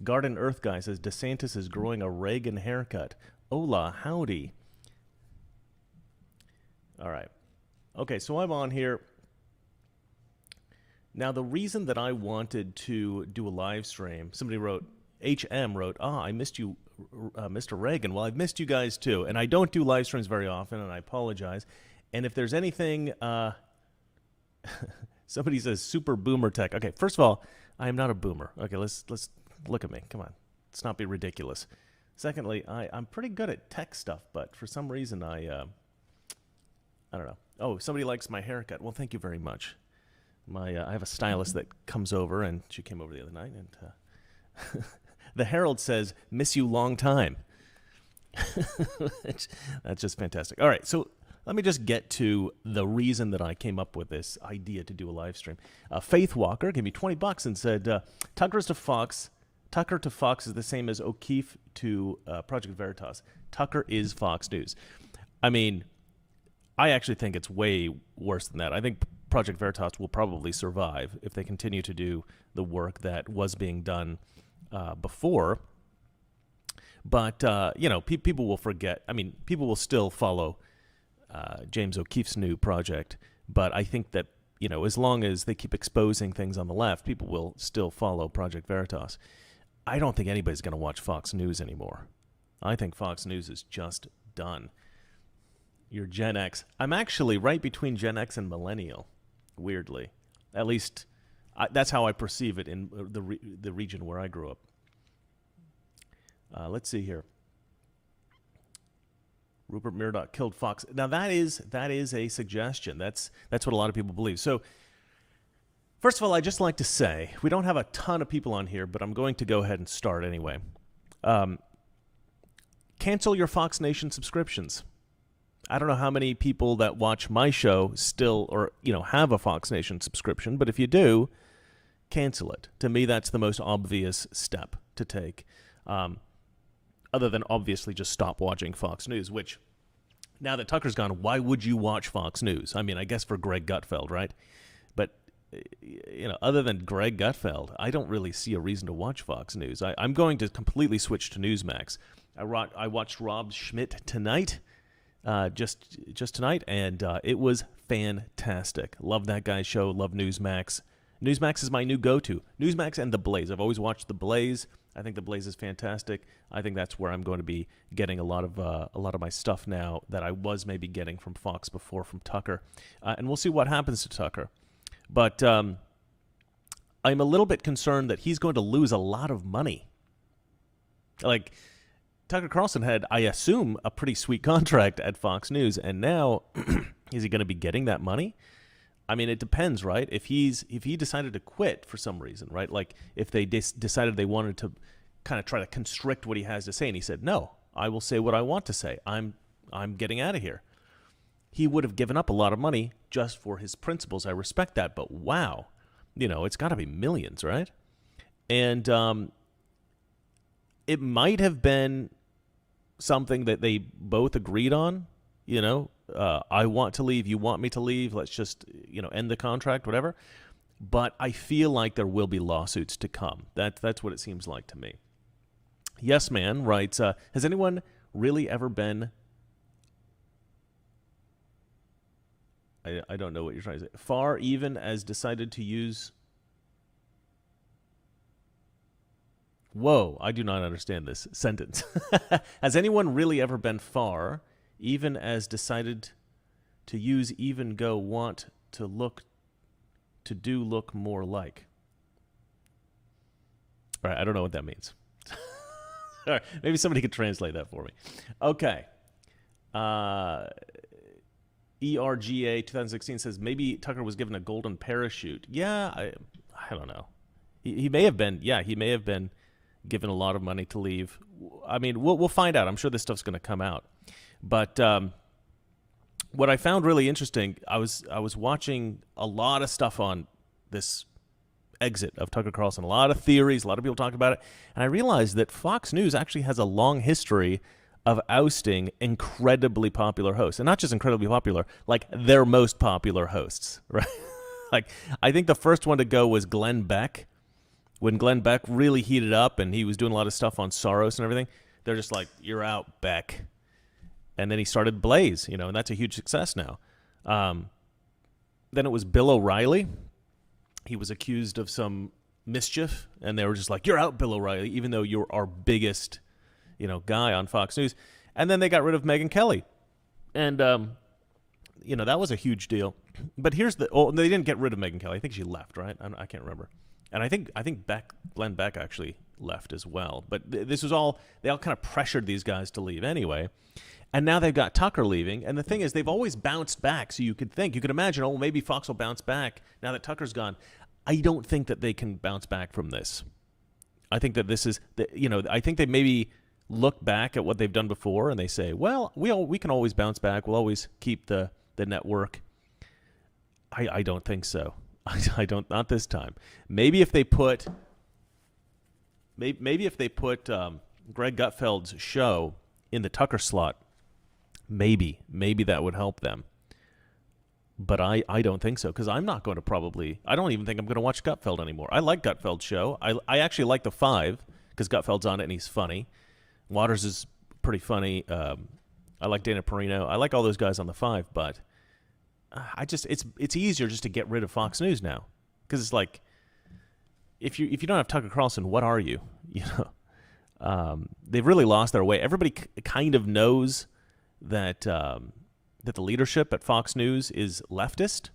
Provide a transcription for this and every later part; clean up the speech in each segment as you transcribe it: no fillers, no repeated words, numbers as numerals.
Garden Earth Guy says DeSantis is growing a Reagan haircut. Hola, howdy. All right. Okay, so I'm on here. Now, the reason that I wanted to do a live stream, somebody wrote, HM wrote, I missed you, Mr. Reagan. Well, I've missed you guys too. And I don't do live streams very often, and I apologize. And if there's anything, somebody says super boomer tech. Okay, first of all, I am not a boomer. Okay, let's look at me. Come on. Let's not be ridiculous. Secondly, I'm pretty good at tech stuff, but for some reason I don't know. Oh, somebody likes my haircut. Well, thank you very much. I have a stylist that comes over, and she came over the other night, and the Herald says, miss you long time. That's just fantastic. All right, so let me just get to the reason that I came up with this idea to do a live stream. Faith Walker gave me $20 and said, Tucker to Fox is the same as O'Keefe to Project Veritas. Tucker is Fox News. I mean, I actually think it's way worse than that. I think Project Veritas will probably survive if they continue to do the work that was being done before. But, people will forget. I mean, people will still follow James O'Keefe's new project. But I think that, as long as they keep exposing things on the left, people will still follow Project Veritas. I don't think anybody's going to watch Fox News anymore. I think Fox News is just done. You're Gen X. I'm actually right between Gen X and Millennial. Weirdly, at least that's how I perceive it in the region where I grew up. Let's see here. Rupert Murdoch killed Fox. Now that is a suggestion. That's what a lot of people believe. So, first of all, I just like to say we don't have a ton of people on here, but I'm going to go ahead and start anyway. Cancel your Fox Nation subscriptions. I don't know how many people that watch my show still or have a Fox Nation subscription, but if you do, cancel it. To me, that's the most obvious step to take, other than obviously just stop watching Fox News, which now that Tucker's gone, why would you watch Fox News? I mean, I guess for Greg Gutfeld, right? But, other than Greg Gutfeld, I don't really see a reason to watch Fox News. I'm going to completely switch to Newsmax. I watched Rob Schmidt tonight. Just tonight, and it was fantastic. Love that guy's show. Love Newsmax. Newsmax is my new go-to. Newsmax and The Blaze. I've always watched The Blaze. I think The Blaze is fantastic. I think that's where I'm going to be getting a lot of my stuff now that I was maybe getting from Fox before from Tucker, and we'll see what happens to Tucker. But I'm a little bit concerned that he's going to lose a lot of money. Like, Tucker Carlson had, I assume, a pretty sweet contract at Fox News, and now is he going to be getting that money? I mean, it depends, right? If he decided to quit for some reason, right? Like if they decided they wanted to kind of try to constrict what he has to say, and he said, "No, I will say what I want to say. I'm getting out of here." He would have given up a lot of money just for his principles. I respect that, but wow, it's got to be millions, right? And it might have been something that they both agreed on, I want to leave, you want me to leave, let's just, end the contract, whatever. But I feel like there will be lawsuits to come. That's what it seems like to me. Yes Man writes, has anyone really ever been, I don't know what you're trying to say, far even as decided to use, whoa, I do not understand this sentence. Has anyone really ever been far, even as decided to use even go want to look more like? All right, I don't know what that means. All right, maybe somebody could translate that for me. Okay. ERGA 2016 says maybe Tucker was given a golden parachute. Yeah, I don't know. He may have been. Yeah, he may have been given a lot of money to leave. I mean, we'll find out. I'm sure this stuff's going to come out. But what I found really interesting, I was watching a lot of stuff on this exit of Tucker Carlson, a lot of theories, a lot of people talk about it, and I realized that Fox News actually has a long history of ousting incredibly popular hosts, and not just incredibly popular, like their most popular hosts, right? Like, I think the first one to go was Glenn Beck. when Glenn Beck really heated up and he was doing a lot of stuff on Soros and everything, they're just like, you're out, Beck. And then he started Blaze, and that's a huge success now. Then it was Bill O'Reilly. He was accused of some mischief, and they were just like, you're out, Bill O'Reilly, even though you're our biggest, guy on Fox News. And then they got rid of Megyn Kelly. And, that was a huge deal. But they didn't get rid of Megyn Kelly. I think she left, right? I can't remember. And I think Glenn Beck actually left as well. But this was all, they all kind of pressured these guys to leave anyway. And now they've got Tucker leaving. And the thing is, they've always bounced back. So you could imagine, maybe Fox will bounce back now that Tucker's gone. I don't think that they can bounce back from this. I think that this is, I think they maybe look back at what they've done before and they say, well, we can always bounce back. We'll always keep the network. I don't think so. I don't, not this time. Maybe if they put Greg Gutfeld's show in the Tucker slot, maybe that would help them. But I don't think so, because I'm not going to I don't even think I'm going to watch Gutfeld anymore. I like Gutfeld's show. I actually like The Five, because Gutfeld's on it and he's funny. Waters is pretty funny. I like Dana Perino. I like all those guys on The Five, but it's easier just to get rid of Fox News now, because it's like, if you don't have Tucker Carlson, what are you? They've really lost their way. Everybody kind of knows that that the leadership at Fox News is leftist,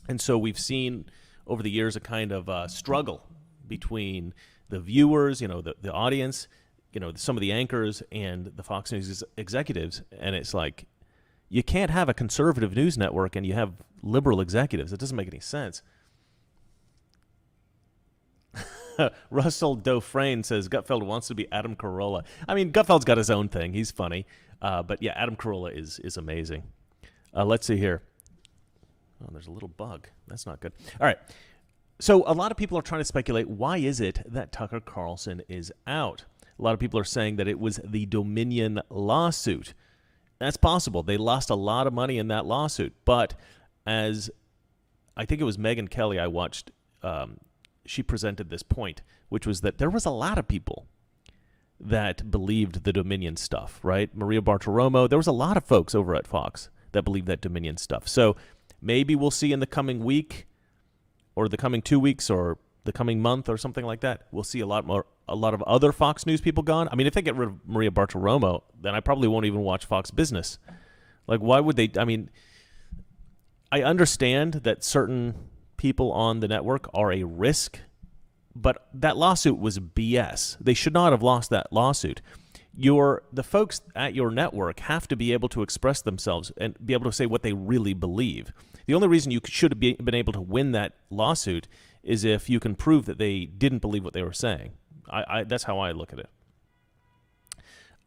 and so we've seen over the years a kind of struggle between the viewers, the audience, some of the anchors, and the Fox News executives, and it's like, you can't have a conservative news network and you have liberal executives. It doesn't make any sense. Russell Dofrain says Gutfeld wants to be Adam Carolla. I mean, Gutfeld's got his own thing. He's funny. But yeah, Adam Carolla is amazing. Let's see here. Oh, there's a little bug. That's not good. All right. So a lot of people are trying to speculate, why is it that Tucker Carlson is out? A lot of people are saying that it was the Dominion lawsuit. That's possible. They lost a lot of money in that lawsuit. But as I think it was Megyn Kelly I watched, she presented this point, which was that there was a lot of people that believed the Dominion stuff, right? Maria Bartiromo, there was a lot of folks over at Fox that believed that Dominion stuff. So maybe we'll see in the coming week or the coming 2 weeks or the coming month or something like that, we'll see a lot of other Fox News people gone. I mean, if they get rid of Maria Bartiromo, then I probably won't even watch Fox Business. Like, why would they? I mean, I understand that certain people on the network are a risk, but that lawsuit was BS. They should not have lost that lawsuit. The folks at your network have to be able to express themselves and be able to say what they really believe. The only reason you should have been able to win that lawsuit is if you can prove that they didn't believe what they were saying. That's how I look at it.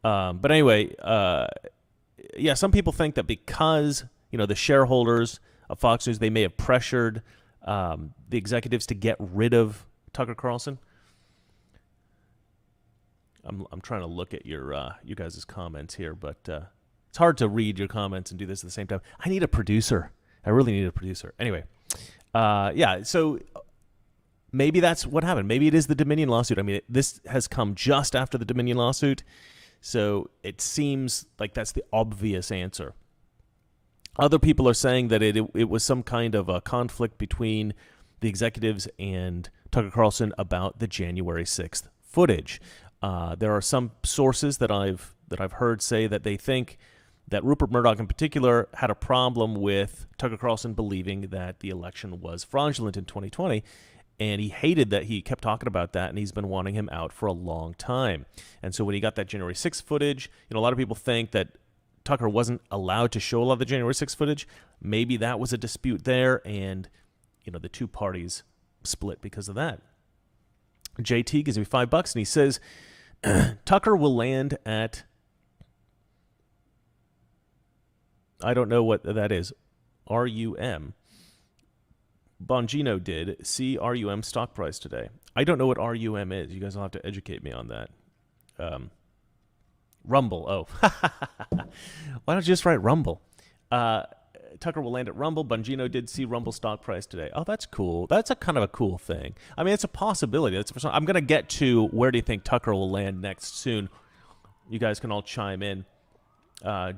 But anyway, yeah, some people think that because the shareholders of Fox News, they may have pressured the executives to get rid of Tucker Carlson. I'm trying to look at your guys' comments here, but it's hard to read your comments and do this at the same time. I need a producer. I really need a producer. Anyway, yeah, so maybe that's what happened. Maybe it is the Dominion lawsuit. I mean, this has come just after the Dominion lawsuit, so it seems like that's the obvious answer. Other people are saying that it was some kind of a conflict between the executives and Tucker Carlson about the January 6th footage. There are some sources that I've heard say that they think that Rupert Murdoch in particular had a problem with Tucker Carlson believing that the election was fraudulent in 2020, and he hated that he kept talking about that, and he's been wanting him out for a long time. And so when he got that January 6th footage, a lot of people think that Tucker wasn't allowed to show a lot of the January 6th footage. Maybe that was a dispute there, and the two parties split because of that. JT gives me $5, and he says Tucker will land at, I don't know what that is, RUM. Bongino did. See RUM stock price today. I don't know what RUM is. You guys will have to educate me on that. Rumble. Oh. Why don't you just write Rumble? Tucker will land at Rumble. Bongino did see Rumble stock price today. Oh, that's cool. That's a kind of a cool thing. I mean, it's a possibility. I'm going to get to where do you think Tucker will land next soon. You guys can all chime in.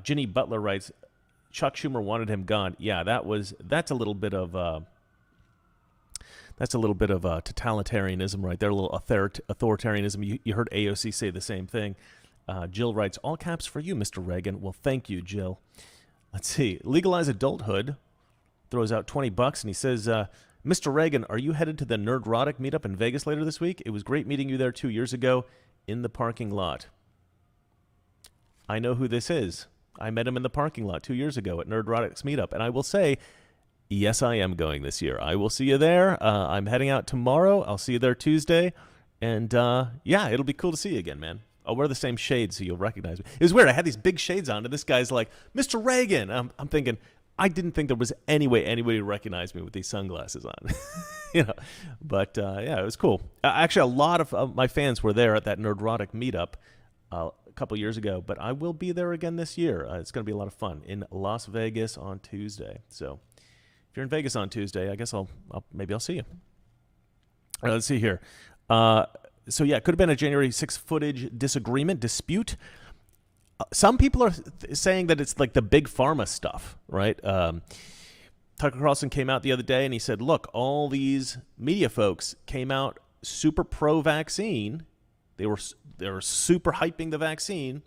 Ginny Butler writes, Chuck Schumer wanted him gone. Yeah, that's a little bit of totalitarianism right there, a little authoritarianism. You heard AOC say the same thing. Jill writes, all caps for you, Mr. Reagan. Well, thank you, Jill. Let's see. Legalize Adulthood throws out $20, and he says, Mr. Reagan, are you headed to the Nerdrotic meetup in Vegas later this week? It was great meeting you there 2 years ago in the parking lot. I know who this is. I met him in the parking lot 2 years ago at Nerdrotic's meetup, and I will say, yes, I am going this year. I will see you there. I'm heading out tomorrow. I'll see you there Tuesday, and yeah, it'll be cool to see you again, man. I'll wear the same shades so you'll recognize me. It was weird. I had these big shades on, and this guy's like, Mr. Reagan. I'm thinking, I didn't think there was any way anybody would recognize me with these sunglasses on. But yeah, it was cool. Actually, a lot of my fans were there at that Nerdrotic meetup a couple years ago, but I will be there again this year. It's going to be a lot of fun in Las Vegas on Tuesday. So if you're in Vegas on Tuesday, I guess maybe I'll see you. All right, let's see here. So yeah, it could have been a January 6th footage dispute. Some people are saying that it's like the big pharma stuff, right? Tucker Carlson came out the other day and he said, look, all these media folks came out super pro-vaccine. They were super hyping the vaccine,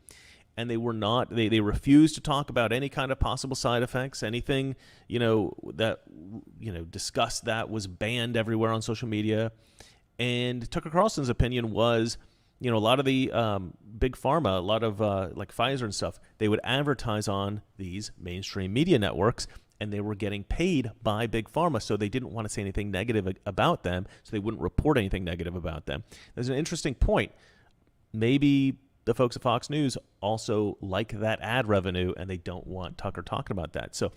and they were not. They refused to talk about any kind of possible side effects, anything that discussed that was banned everywhere on social media. And Tucker Carlson's opinion was, a lot of the big pharma, a lot of like Pfizer and stuff, they would advertise on these mainstream media networks, and they were getting paid by big pharma, so they didn't want to say anything negative about them, so they wouldn't report anything negative about them. There's an interesting point. Maybe the folks at Fox News also like that ad revenue, and they don't want Tucker talking about that. So,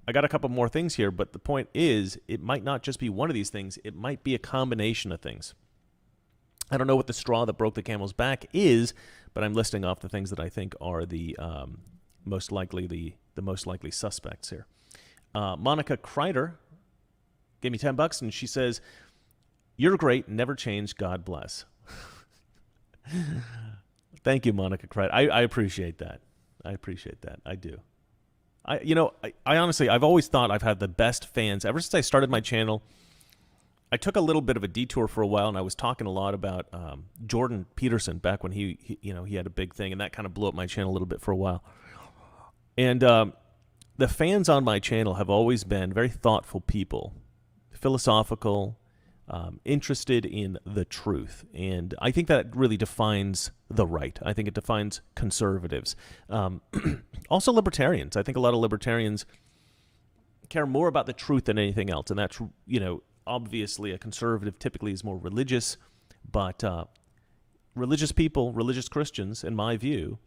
I got a couple more things here, but the point is it might not just be one of these things. It might be a combination of things. I don't know what the straw that broke the camel's back is, but I'm listing off the things that I think are the most likely suspects here. Monica Kreider gave me $10, and she says, "You're great, never change, God bless." Thank you, Monica Kreider. I appreciate that. I do. I honestly, I've always thought I've had the best fans ever since I started my channel. I took a little bit of a detour for a while, and I was talking a lot about Jordan Peterson back when he had a big thing, and that kind of blew up my channel a little bit for a while. And the fans on my channel have always been very thoughtful people, philosophical, interested in the truth. And I think that really defines the right. I think it defines conservatives. Also libertarians. I think a lot of libertarians care more about the truth than anything else. And that's, obviously a conservative typically is more religious, but religious people, religious Christians, in my view,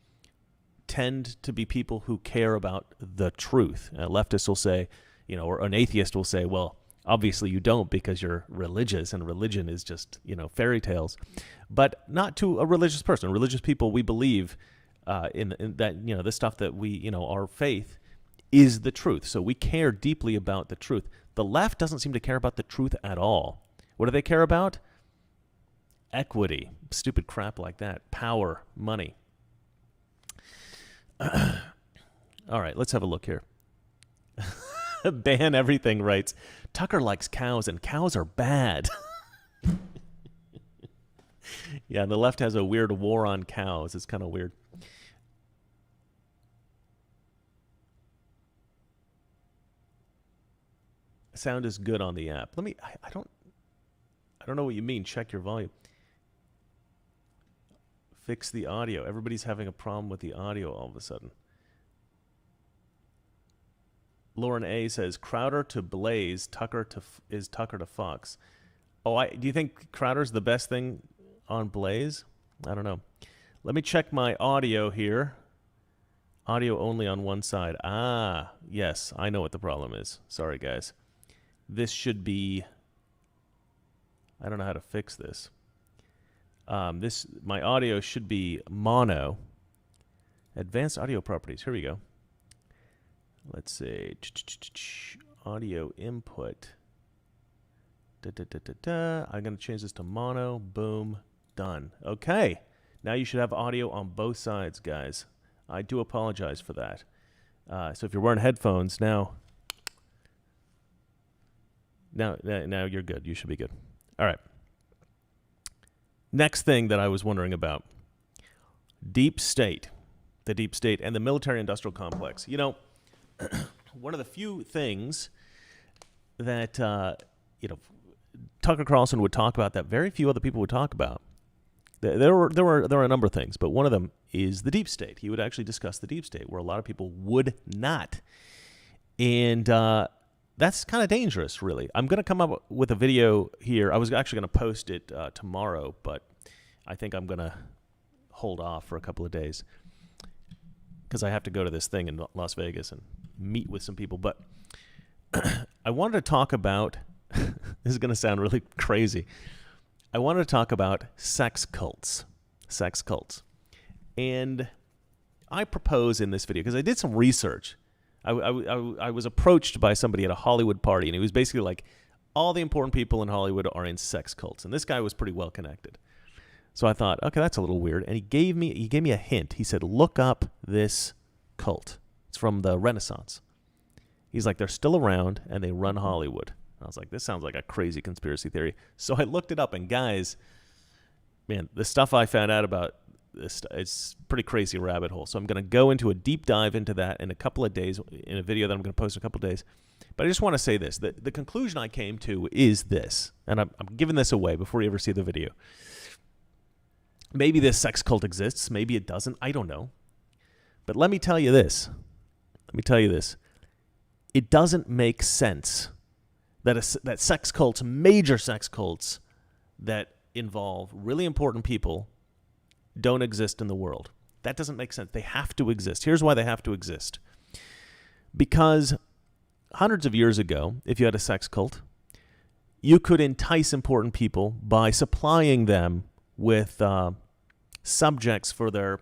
tend to be people who care about the truth. Leftists will say, or an atheist will say, well, obviously you don't because you're religious, and religion is just, fairy tales. But not to a religious person. Religious people, we believe in that, the stuff that we, our faith is the truth. So we care deeply about the truth. The left doesn't seem to care about the truth at all. What do they care about? Equity. Stupid crap like that. Power. Money. All right, let's have a look here. Ban Everything writes, Tucker likes cows, and cows are bad. Yeah, the left has a weird war on cows. It's kind of weird. Sound is good on the app. I don't know what you mean. Check your volume. Fix the audio. Everybody's having a problem with the audio all of a sudden. Lauren A says, Crowder to Blaze, Tucker to Fox. Oh, do you think Crowder's the best thing on Blaze? I don't know. Let me check my audio here. Audio only on one side. Ah, yes, I know what the problem is. Sorry, guys. This should be, I don't know how to fix this. My audio should be mono. Advanced audio properties. Here we go. Let's see. Audio input. I'm going to change this to mono. Boom. Done. Okay. Now you should have audio on both sides, guys. I do apologize for that. So if you're wearing headphones, now you're good. You should be good. All right. Next thing that I was wondering about. Deep state. The deep state and the military-industrial complex. You know, one of the few things that, Tucker Carlson would talk about that very few other people would talk about. There were a number of things, but one of them is the deep state. He would actually discuss the deep state, where a lot of people would not. And that's kind of dangerous, really. I'm going to come up with a video here. I was actually going to post it tomorrow, but I think I'm going to hold off for a couple of days because I have to go to this thing in Las Vegas and meet with some people. But I wanted to talk about, this is going to sound really crazy, I wanted to talk about sex cults. Sex cults. And I propose in this video, because I did some research, I was approached by somebody at a Hollywood party, and he was basically like, all the important people in Hollywood are in sex cults. And this guy was pretty well connected. So I thought, okay, that's a little weird. And he gave me a hint. He said, look up this cult. It's from the Renaissance. He's like, they're still around, and they run Hollywood. I was like, this sounds like a crazy conspiracy theory. So I looked it up, and guys, man, the stuff I found out about this, it's pretty crazy rabbit hole. So I'm going to go into a deep dive into that in a couple of days, in a video that I'm going to post in a couple of days. But I just want to say this. The conclusion I came to is this, and I'm giving this away before you ever see the video. Maybe this sex cult exists. Maybe it doesn't. I don't know. But let me tell you this. It doesn't make sense that sex cults, major sex cults that involve really important people, don't exist in the world. That doesn't make sense. They have to exist. Here's why they have to exist. Because hundreds of years ago, if you had a sex cult, you could entice important people by supplying them with subjects for their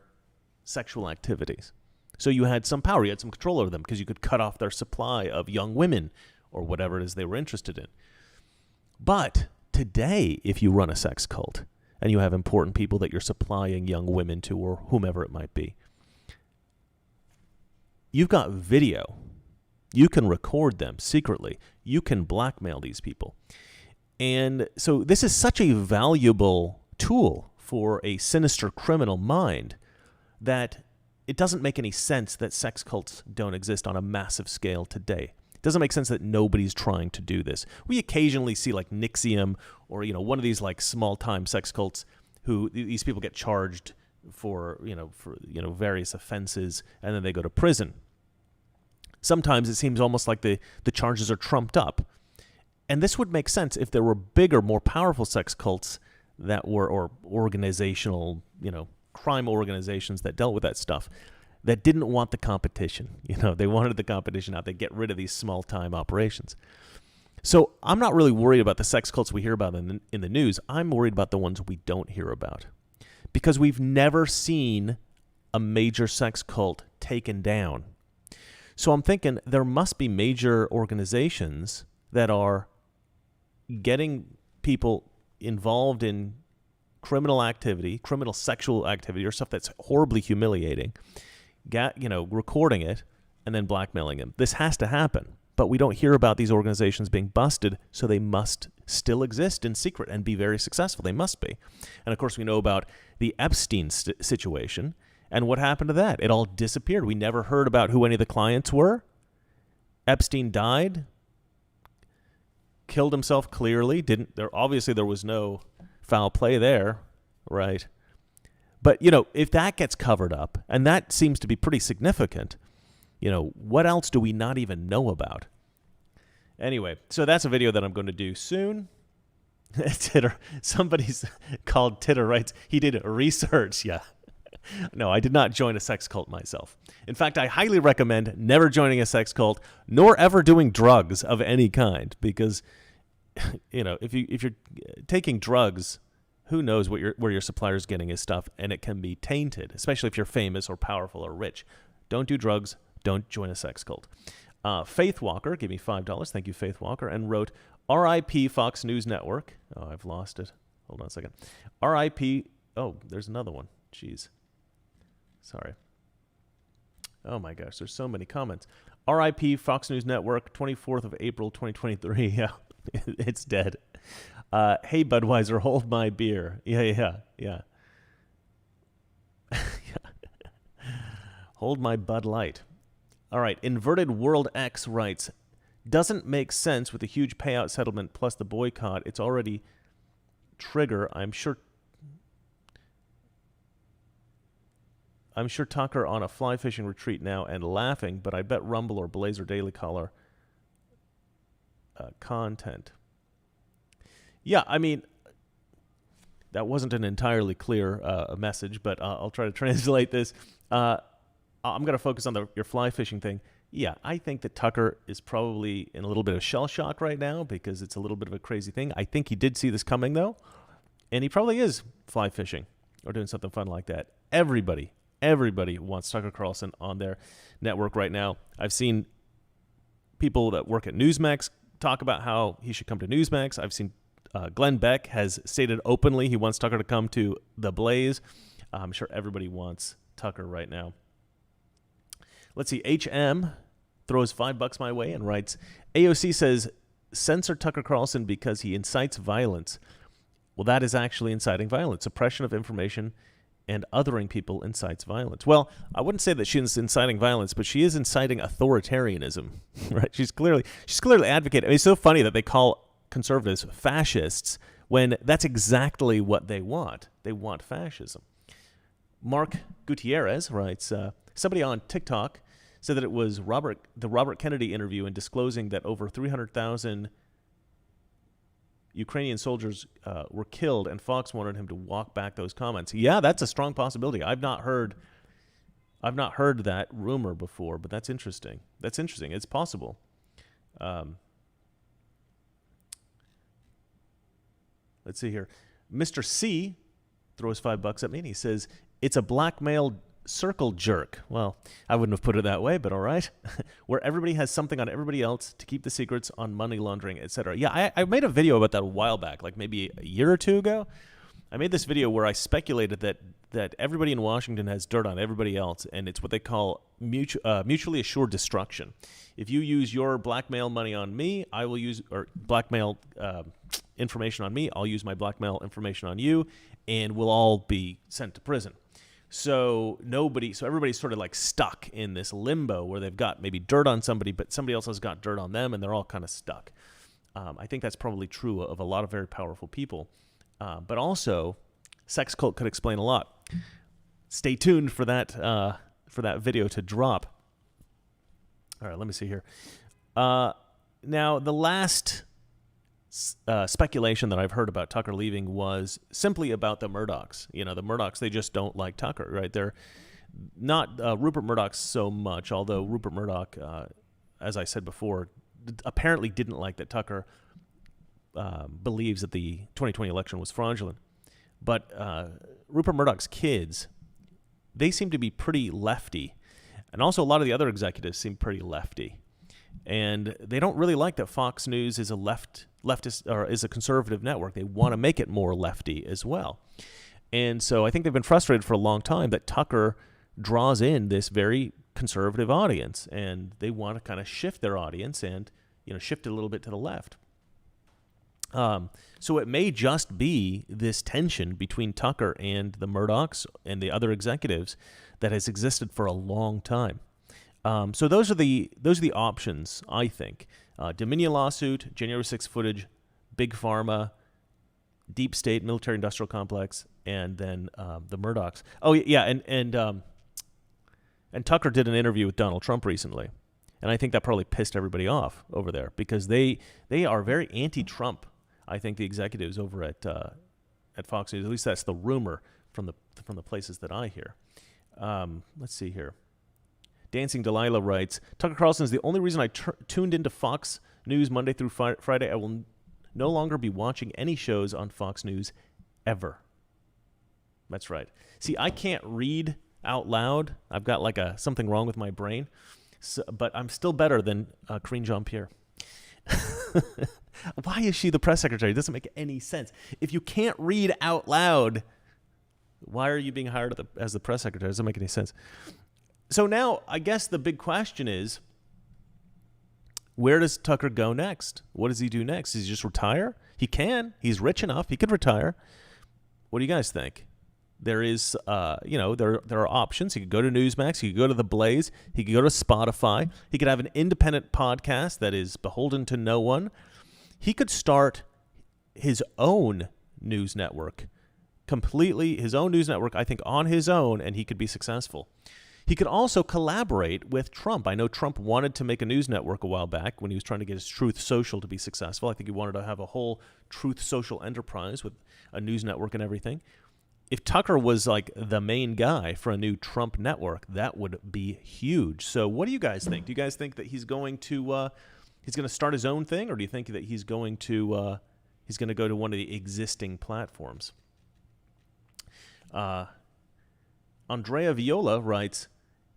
sexual activities. So you had some power, you had some control over them, because you could cut off their supply of young women or whatever it is they were interested in. But today, if you run a sex cult and you have important people that you're supplying young women to, or whomever it might be, you've got video. You can record them secretly. You can blackmail these people. And so this is such a valuable tool for a sinister criminal mind that it doesn't make any sense that sex cults don't exist on a massive scale today. It doesn't make sense that nobody's trying to do this. We occasionally see like Nixium or, one of these like small-time sex cults who these people get charged for various offenses, and then they go to prison. Sometimes it seems almost like the charges are trumped up. And this would make sense if there were bigger, more powerful sex cults that were, or organizational, crime organizations that dealt with that stuff, that didn't want the competition. They wanted the competition out. They get rid of these small-time operations. So I'm not really worried about the sex cults we hear about in the news. I'm worried about the ones we don't hear about, because we've never seen a major sex cult taken down. So I'm thinking there must be major organizations that are getting people involved in criminal activity, criminal sexual activity, or stuff that's horribly humiliating, recording it, and then blackmailing them. This has to happen. But we don't hear about these organizations being busted, so they must still exist in secret and be very successful. They must be. And of course, we know about the Epstein situation, and what happened to that? It all disappeared. We never heard about who any of the clients were. Epstein died, killed himself clearly. Obviously there was no foul play there, right? But, if that gets covered up, and that seems to be pretty significant, what else do we not even know about? Anyway, so that's a video that I'm going to do soon. Titter, somebody's called Titter writes, he did research. Yeah. No, I did not join a sex cult myself. In fact, I highly recommend never joining a sex cult, nor ever doing drugs of any kind, because, if you're taking drugs, who knows where your supplier's getting his stuff, and it can be tainted, especially if you're famous or powerful or rich. Don't do drugs. Don't join a sex cult. Faith Walker gave me $5. Thank you, Faith Walker, and wrote, R.I.P. Fox News Network. Oh, I've lost it. Hold on a second. R.I.P. Oh, there's another one. Jeez. Sorry. Oh, my gosh. There's so many comments. R.I.P. Fox News Network, 24th of April, 2023. Yeah, it's dead. Hey, Budweiser, hold my beer. Yeah. Hold my Bud Light. All right. Inverted World X writes, doesn't make sense with the huge payout settlement plus the boycott. It's already trigger. I'm sure Tucker on a fly fishing retreat now and laughing, but I bet Rumble or Blazer Daily Caller content. Yeah, I mean, that wasn't an entirely clear message, but I'll try to translate this. I'm going to focus on your fly fishing thing. Yeah, I think that Tucker is probably in a little bit of shell shock right now because it's a little bit of a crazy thing. I think he did see this coming, though, and he probably is fly fishing or doing something fun like that. Everybody wants Tucker Carlson on their network right now. I've seen people that work at Newsmax talk about how he should come to Newsmax. I've seen Glenn Beck has stated openly he wants Tucker to come to The Blaze. I'm sure everybody wants Tucker right now. Let's see. HM throws $5 my way and writes, AOC says, censor Tucker Carlson because he incites violence. Well, that is actually inciting violence. Suppression of information and othering people incites violence. Well, I wouldn't say that she's inciting violence, but she is inciting authoritarianism, right? She's clearly advocating. I mean, it's so funny that they call conservatives fascists when that's exactly what they want. They want fascism. Mark Gutierrez writes, somebody on TikTok said that it was the Robert Kennedy interview in disclosing that over 300,000 Ukrainian soldiers were killed, and Fox wanted him to walk back those comments. Yeah, that's a strong possibility. I've not heard that rumor before, but that's interesting. It's possible. Let's see here. Mr. C throws $5 at me, and he says, it's a blackmail circle jerk. Well, I wouldn't have put it that way, but all right. Where everybody has something on everybody else to keep the secrets on money laundering, etc. Yeah, I made a video about that a while back, like maybe a year or two ago. I made this video where I speculated that everybody in Washington has dirt on everybody else, and it's what they call mutually assured destruction. If you use your blackmail money on me, I will use, or blackmail information on me, I'll use my blackmail information on you, and we'll all be sent to prison. So everybody's sort of like stuck in this limbo where they've got maybe dirt on somebody, but somebody else has got dirt on them, and they're all kind of stuck. I think that's probably true of a lot of very powerful people. But also, sex cult could explain a lot. Stay tuned for that video to drop. All right, let me see here. Now, the last speculation that I've heard about Tucker leaving was simply about the Murdochs. You know, the Murdochs, they just don't like Tucker, right? They're not Rupert Murdoch so much, although Rupert Murdoch, as I said before, apparently didn't like that Tucker believes that the 2020 election was fraudulent. But Rupert Murdoch's kids, they seem to be pretty lefty. And also a lot of the other executives seem pretty lefty. And they don't really like that Fox News is a leftist or is a conservative network. They want to make it more lefty as well. And so I think they've been frustrated for a long time that Tucker draws in this very conservative audience, and they want to kind of shift their audience and, shift it a little bit to the left. So it may just be this tension between Tucker and the Murdochs and the other executives that has existed for a long time. So those are the options, I think. Dominion lawsuit, January 6th footage, Big Pharma, Deep State, Military Industrial Complex, and then the Murdochs. Oh yeah, and Tucker did an interview with Donald Trump recently, and I think that probably pissed everybody off over there because they are very anti-Trump. I think the executives over at Fox News, at least that's the rumor from the places that I hear. Let's see here. Dancing Delilah writes, Tucker Carlson is the only reason I tuned into Fox News Monday through Friday. I will no longer be watching any shows on Fox News ever. That's right. See, I can't read out loud. I've got like something wrong with my brain. So, but I'm still better than Karine Jean-Pierre. Why is she the press secretary? It doesn't make any sense. If you can't read out loud, why are you being hired as the press secretary? It doesn't make any sense. So now I guess the big question is, where does Tucker go next? What does he do next? Does he just retire? He can. He's rich enough. He could retire. What do you guys think? There is, there are options. He could go to Newsmax. He could go to The Blaze. He could go to Spotify. He could have an independent podcast that is beholden to no one. He could start his own news network, completely his own news network, I think, on his own, and he could be successful. He could also collaborate with Trump. I know Trump wanted to make a news network a while back when he was trying to get his Truth Social to be successful. I think he wanted to have a whole Truth Social enterprise with a news network and everything. If Tucker was like the main guy for a new Trump network, that would be huge. So what do you guys think? Do you guys think that he's going to start his own thing, or do you think that he's going to go to one of the existing platforms? Andrea Viola writes,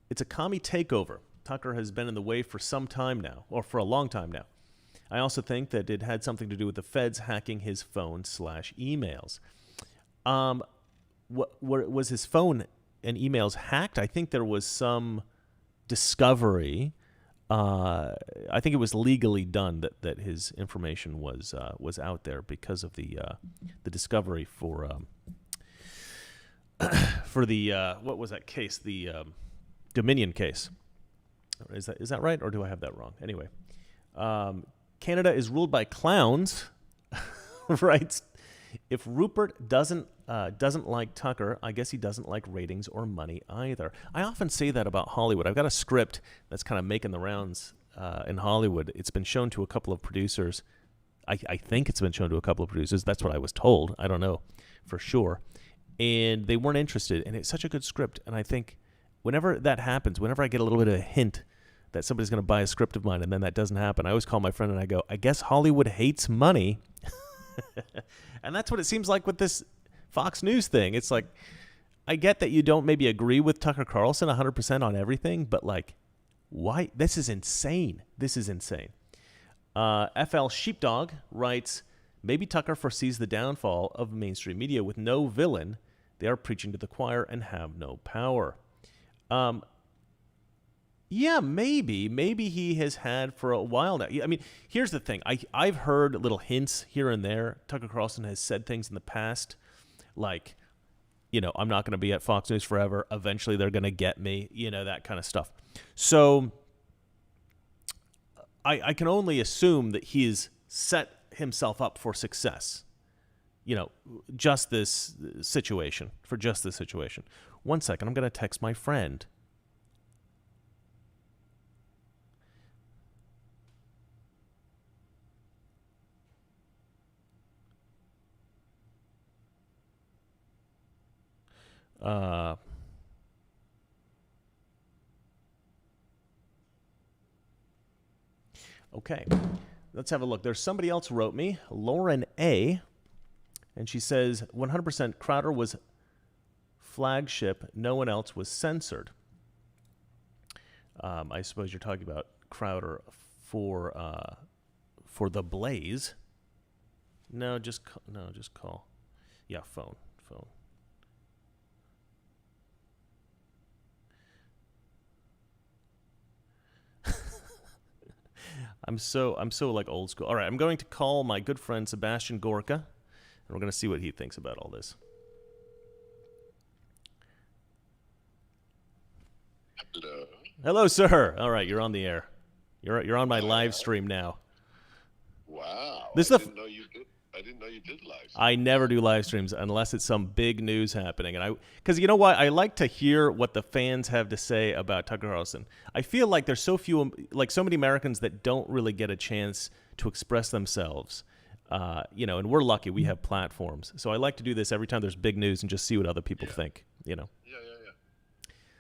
"It's a commie takeover. Tucker has been in the way for some time now, or for a long time now. I also think that it had something to do with the feds hacking his phone/emails. What was his phone and emails hacked? I think there was some discovery. I think it was legally done that his information was out there because of the discovery for the what was that case? The Dominion case. Is that right, or do I have that wrong? Anyway, Canada is ruled by clowns. Right? If Rupert doesn't like Tucker, I guess he doesn't like ratings or money either. I often say that about Hollywood. I've got a script that's kind of making the rounds in Hollywood. It's been shown to a couple of producers. I think it's been shown to a couple of producers. That's what I was told. I don't know for sure. And they weren't interested. And it's such a good script. And I think whenever that happens, whenever I get a little bit of a hint that somebody's going to buy a script of mine and then that doesn't happen, I always call my friend and I go, I guess Hollywood hates money. And that's what it seems like with this Fox News thing. It's like, I get that you don't maybe agree with Tucker Carlson 100% on everything, but like, why? This is insane. This is insane. FL Sheepdog writes, maybe Tucker foresees the downfall of mainstream media. With no villain, they are preaching to the choir and have no power. Yeah, maybe. Maybe he has had for a while now. I mean, here's the thing. I've heard little hints here and there. Tucker Carlson has said things in the past like, I'm not going to be at Fox News forever. Eventually they're going to get me, that kind of stuff. So I can only assume that he's set himself up for success, just this situation. One second, I'm going to text my friend. Okay, let's have a look. There's somebody else who wrote me, Lauren A., and she says 100% Kreider was flagship. No one else was censored. I suppose you're talking about Kreider for The Blaze. No, just call. Yeah, phone. I'm so like old school. All right, I'm going to call my good friend Sebastian Gorka, and we're going to see what he thinks about all this. Hello, sir. All right, you're on the air. You're on my live stream now. Wow. This I didn't know you did live streams. I never do live streams unless it's some big news happening, and because you know what, I like to hear what the fans have to say about Tucker Carlson. I feel like there's so many Americans that don't really get a chance to express themselves, and we're lucky we have platforms. So I like to do this every time there's big news and just see what other people think. Yeah.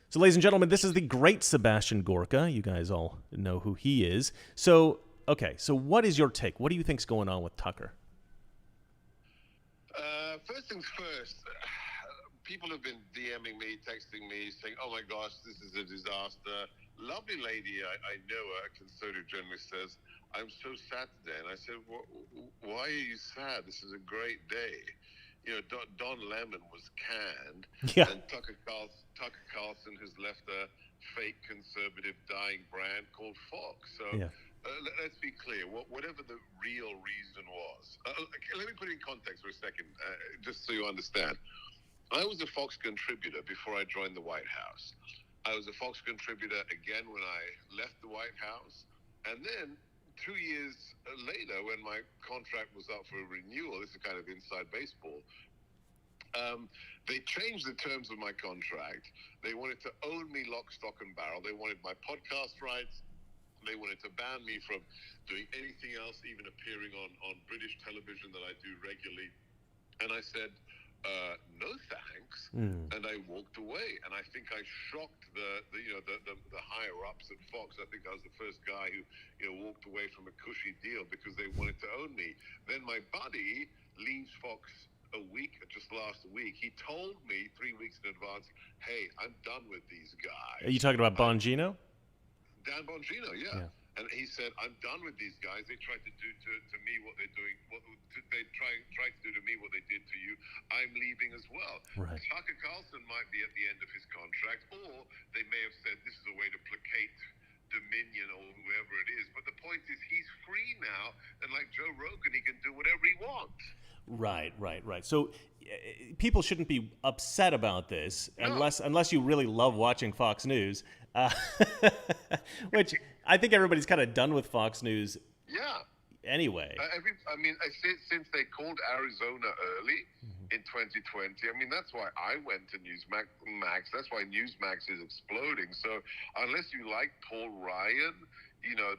So, ladies and gentlemen, this is the great Sebastian Gorka. You guys all know who he is. So, okay, so what is your take? What do you think's going on with Tucker? First things first, people have been DMing me, texting me, saying, oh my gosh, this is a disaster. lovely lady, I know, a conservative journalist, says, I'm so sad today. And I said, why are you sad? This is a great day. You know, Don Lemon was canned, Yeah. and Tucker Carlson has left a fake conservative dying brand called Fox. So Yeah. let's be clear. Whatever the real reason was, let me put it in context for a second, just so you understand. I was a Fox contributor before I joined the White House. I was a Fox contributor again when I left the White House, and then 2 years later, when my contract was up for renewal, this is kind of inside baseball, they changed the terms of my contract. They wanted to own me lock, stock, and barrel. They wanted my podcast rights. They wanted to ban me from doing anything else, even appearing on British television that I do regularly. And I said, no thanks, and I walked away. And I think I shocked the higher ups at Fox. I think I was the first guy who walked away from a cushy deal because they wanted to own me. Then my buddy leaves Fox just last week. He told me 3 weeks in advance, "Hey, I'm done with these guys." Are you talking about Bongino? Dan Bongino, yeah. And he said, I'm done with these guys. They tried to do to me what they're doing. They tried to do to me what they did to you. I'm leaving as well. Right. Tucker Carlson might be at the end of his contract, or they may have said this is a way to placate Dominion or whoever it is. But the point is, he's free now, and like Joe Rogan, he can do whatever he wants. Right. So people shouldn't be upset about this unless you really love watching Fox News, which I think everybody's kind of done with Fox News. Yeah. Anyway. Since they called Arizona early in 2020, that's why I went to Newsmax. That's why Newsmax is exploding. So unless you like Paul Ryan,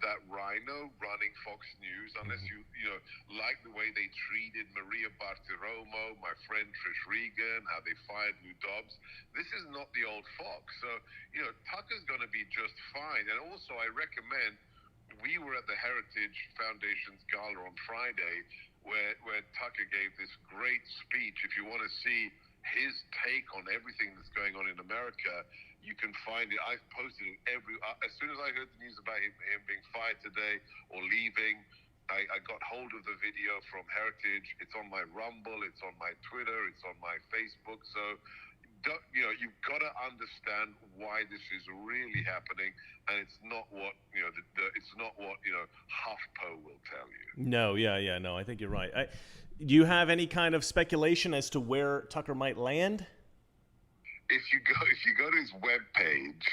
that rhino running Fox News, unless you like the way they treated Maria Bartiromo, my friend Trish Regan, how they fired Lou Dobbs, this is not the old Fox. So, Tucker's going to be just fine. And also, I recommend, we were at the Heritage Foundation's gala on Friday, where Tucker gave this great speech. If you want to see his take on everything that's going on in America, you can find it. I've posted it as soon as I heard the news about him being fired today or leaving, I got hold of the video from Heritage. It's on my Rumble, it's on my Twitter, it's on my Facebook. So, you've got to understand why this is really happening, and it's not what HuffPo will tell you. No, no, I think you're right. Do you have any kind of speculation as to where Tucker might land? If you go to his webpage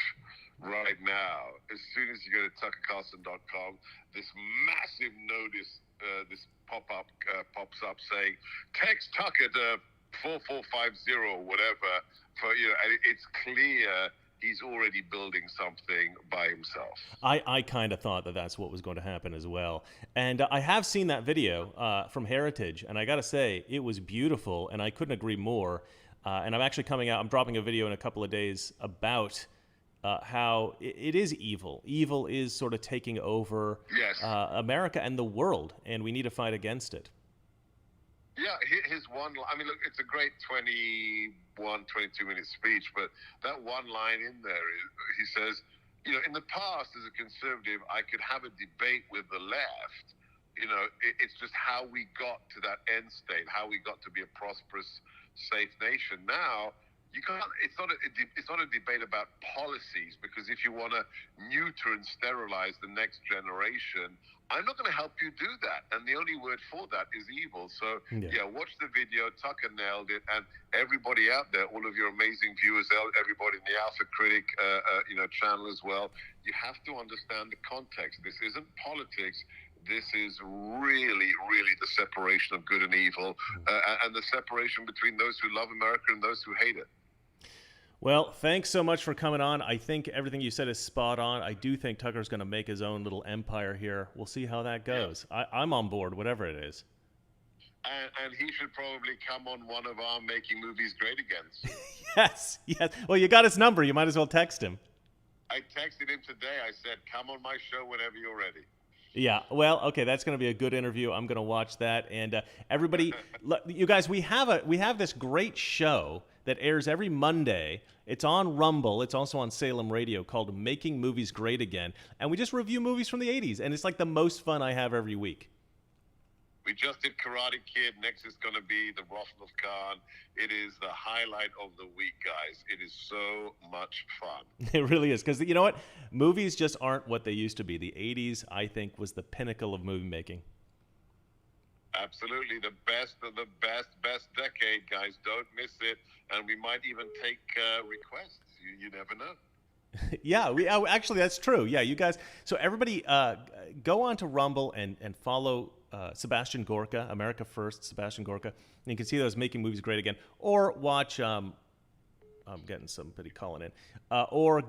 right now, as soon as you go to tuckercarlson.com, this massive notice, this pop-up pops up saying, text Tucker to 4450 or whatever. And it's clear he's already building something by himself. I kind of thought that that's what was going to happen as well. And I have seen that video from Heritage, and I got to say, it was beautiful, and I couldn't agree more. And I'm actually I'm dropping a video in a couple of days about how it is evil. Evil is sort of taking over America and the world, and we need to fight against it. Yeah, his one line, look, it's a great 22-minute speech, but that one line in there, he says, in the past, as a conservative, I could have a debate with the left. It's just how we got to that end state, how we got to be a prosperous, safe nation. Now, you can't. It's not a debate about policies, because if you want to neuter and sterilize the next generation, I'm not going to help you do that. And the only word for that is evil. So watch the video. Tucker nailed it, and everybody out there, all of your amazing viewers, everybody in the Alpha Critic, channel as well. You have to understand the context. This isn't politics. This is really, really the separation of good and evil, and the separation between those who love America and those who hate it. Well, thanks so much for coming on. I think everything you said is spot on. I do think Tucker's going to make his own little empire here. We'll see how that goes. Yeah. I'm on board, whatever it is. And he should probably come on one of our Making Movies Great Agains. Yes. Well, you got his number. You might as well text him. I texted him today. I said, come on my show whenever you're ready. Yeah, well, okay, that's going to be a good interview. I'm going to watch that. And everybody, you guys, we have this great show that airs every Monday. It's on Rumble. It's also on Salem Radio, called Making Movies Great Again. And we just review movies from the 80s. And it's like the most fun I have every week. We just did Karate Kid. Next is going to be The Wrath of Khan. It is the highlight of the week, guys. It is so much fun. It really is. Because you know what? Movies just aren't what they used to be. The 80s, I think, was the pinnacle of movie making. Absolutely. The best of the best decade, guys. Don't miss it. And we might even take requests. You never know. Yeah, actually, that's true. Yeah, you guys. So everybody go on to Rumble and follow Sebastian Gorka, America First, Sebastian Gorka. And you can see those Making Movies Great Again. Or watch, I'm getting somebody calling in. Or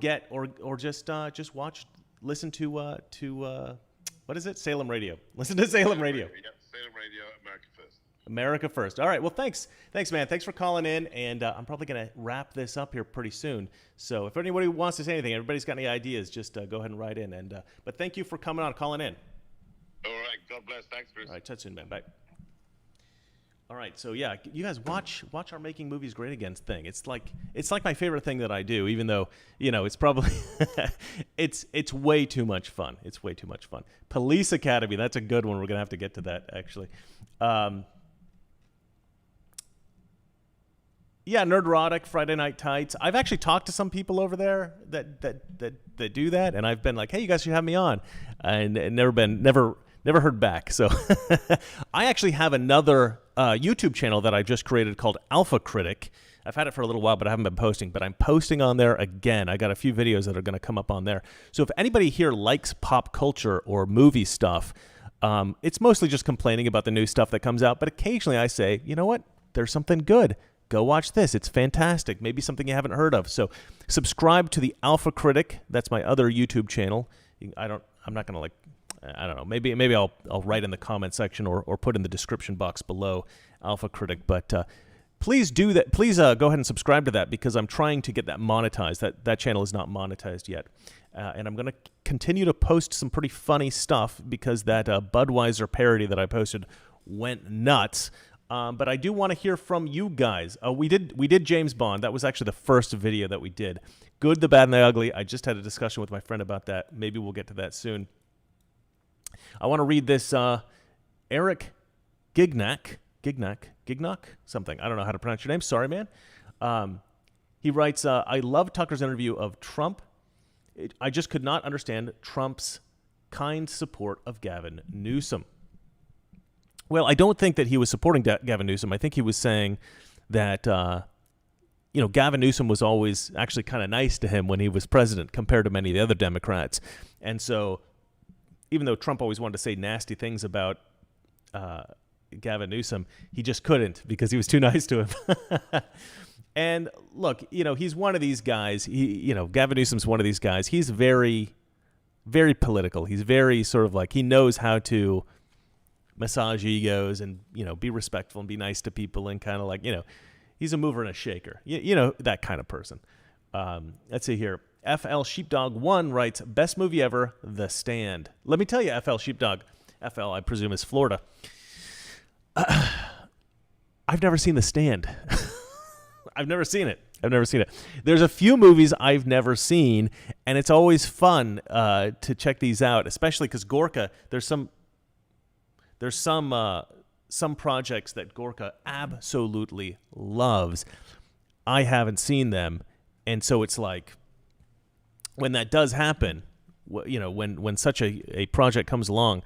just watch, listen to what is it? Salem Radio. Listen to Salem Radio. Yeah, Salem Radio, America First. America First. All right. Well, thanks, man. Thanks for calling in, and I'm probably going to wrap this up here pretty soon. So if anybody wants to say anything, everybody's got any ideas, just go ahead and write in. And but thank you for coming on, calling in. All right. God bless. Thanks, Chris. All right. Touch soon, man. Bye. All right. So yeah, you guys watch our Making Movies Great Again thing. It's like my favorite thing that I do, even though it's probably it's way too much fun. It's way too much fun. Police Academy. That's a good one. We're gonna have to get to that actually. Yeah, Nerdrotic, Friday Night Tights. I've actually talked to some people over there that do that, and I've been like, hey, you guys should have me on, and never heard back. So I actually have another YouTube channel that I just created called Alpha Critic. I've had it for a little while, but I haven't been posting. But I'm posting on there again. I got a few videos that are going to come up on there. So if anybody here likes pop culture or movie stuff, it's mostly just complaining about the new stuff that comes out. But occasionally I say, you know what? There's something good. Go watch this. It's fantastic. Maybe something you haven't heard of. So subscribe to the Alpha Critic. That's my other YouTube channel. I'm not going to I don't know. Maybe I'll write in the comment section or put in the description box below Alpha Critic. But please do that. Please go ahead and subscribe to that because I'm trying to get that monetized. That channel is not monetized yet. And I'm going to continue to post some pretty funny stuff because that Budweiser parody that I posted went nuts. But I do want to hear from you guys. We did James Bond. That was actually the first video that we did. Good, the Bad, and the Ugly. I just had a discussion with my friend about that. Maybe we'll get to that soon. I want to read this Eric Gignac, something. I don't know how to pronounce your name. Sorry, man. He writes, I love Tucker's interview of Trump. I just could not understand Trump's kind support of Gavin Newsom. Well, I don't think that he was supporting Gavin Newsom. I think he was saying that, Gavin Newsom was always actually kind of nice to him when he was president compared to many of the other Democrats. And so even though Trump always wanted to say nasty things about Gavin Newsom, he just couldn't because he was too nice to him. And look, he's one of these guys. Gavin Newsom's one of these guys. He's very, very political. He's very sort of like he knows how to massage egos and, be respectful and be nice to people and kind of like, he's a mover and a shaker. That kind of person. Let's see here. FL Sheepdog 1 writes, best movie ever, The Stand. Let me tell you, FL Sheepdog, FL, I presume, is Florida. I've never seen The Stand. I've never seen it. There's a few movies I've never seen, and it's always fun to check these out, especially because Gorka, there's some projects that Gorka absolutely loves. I haven't seen them, and so it's like when that does happen, when such a project comes along,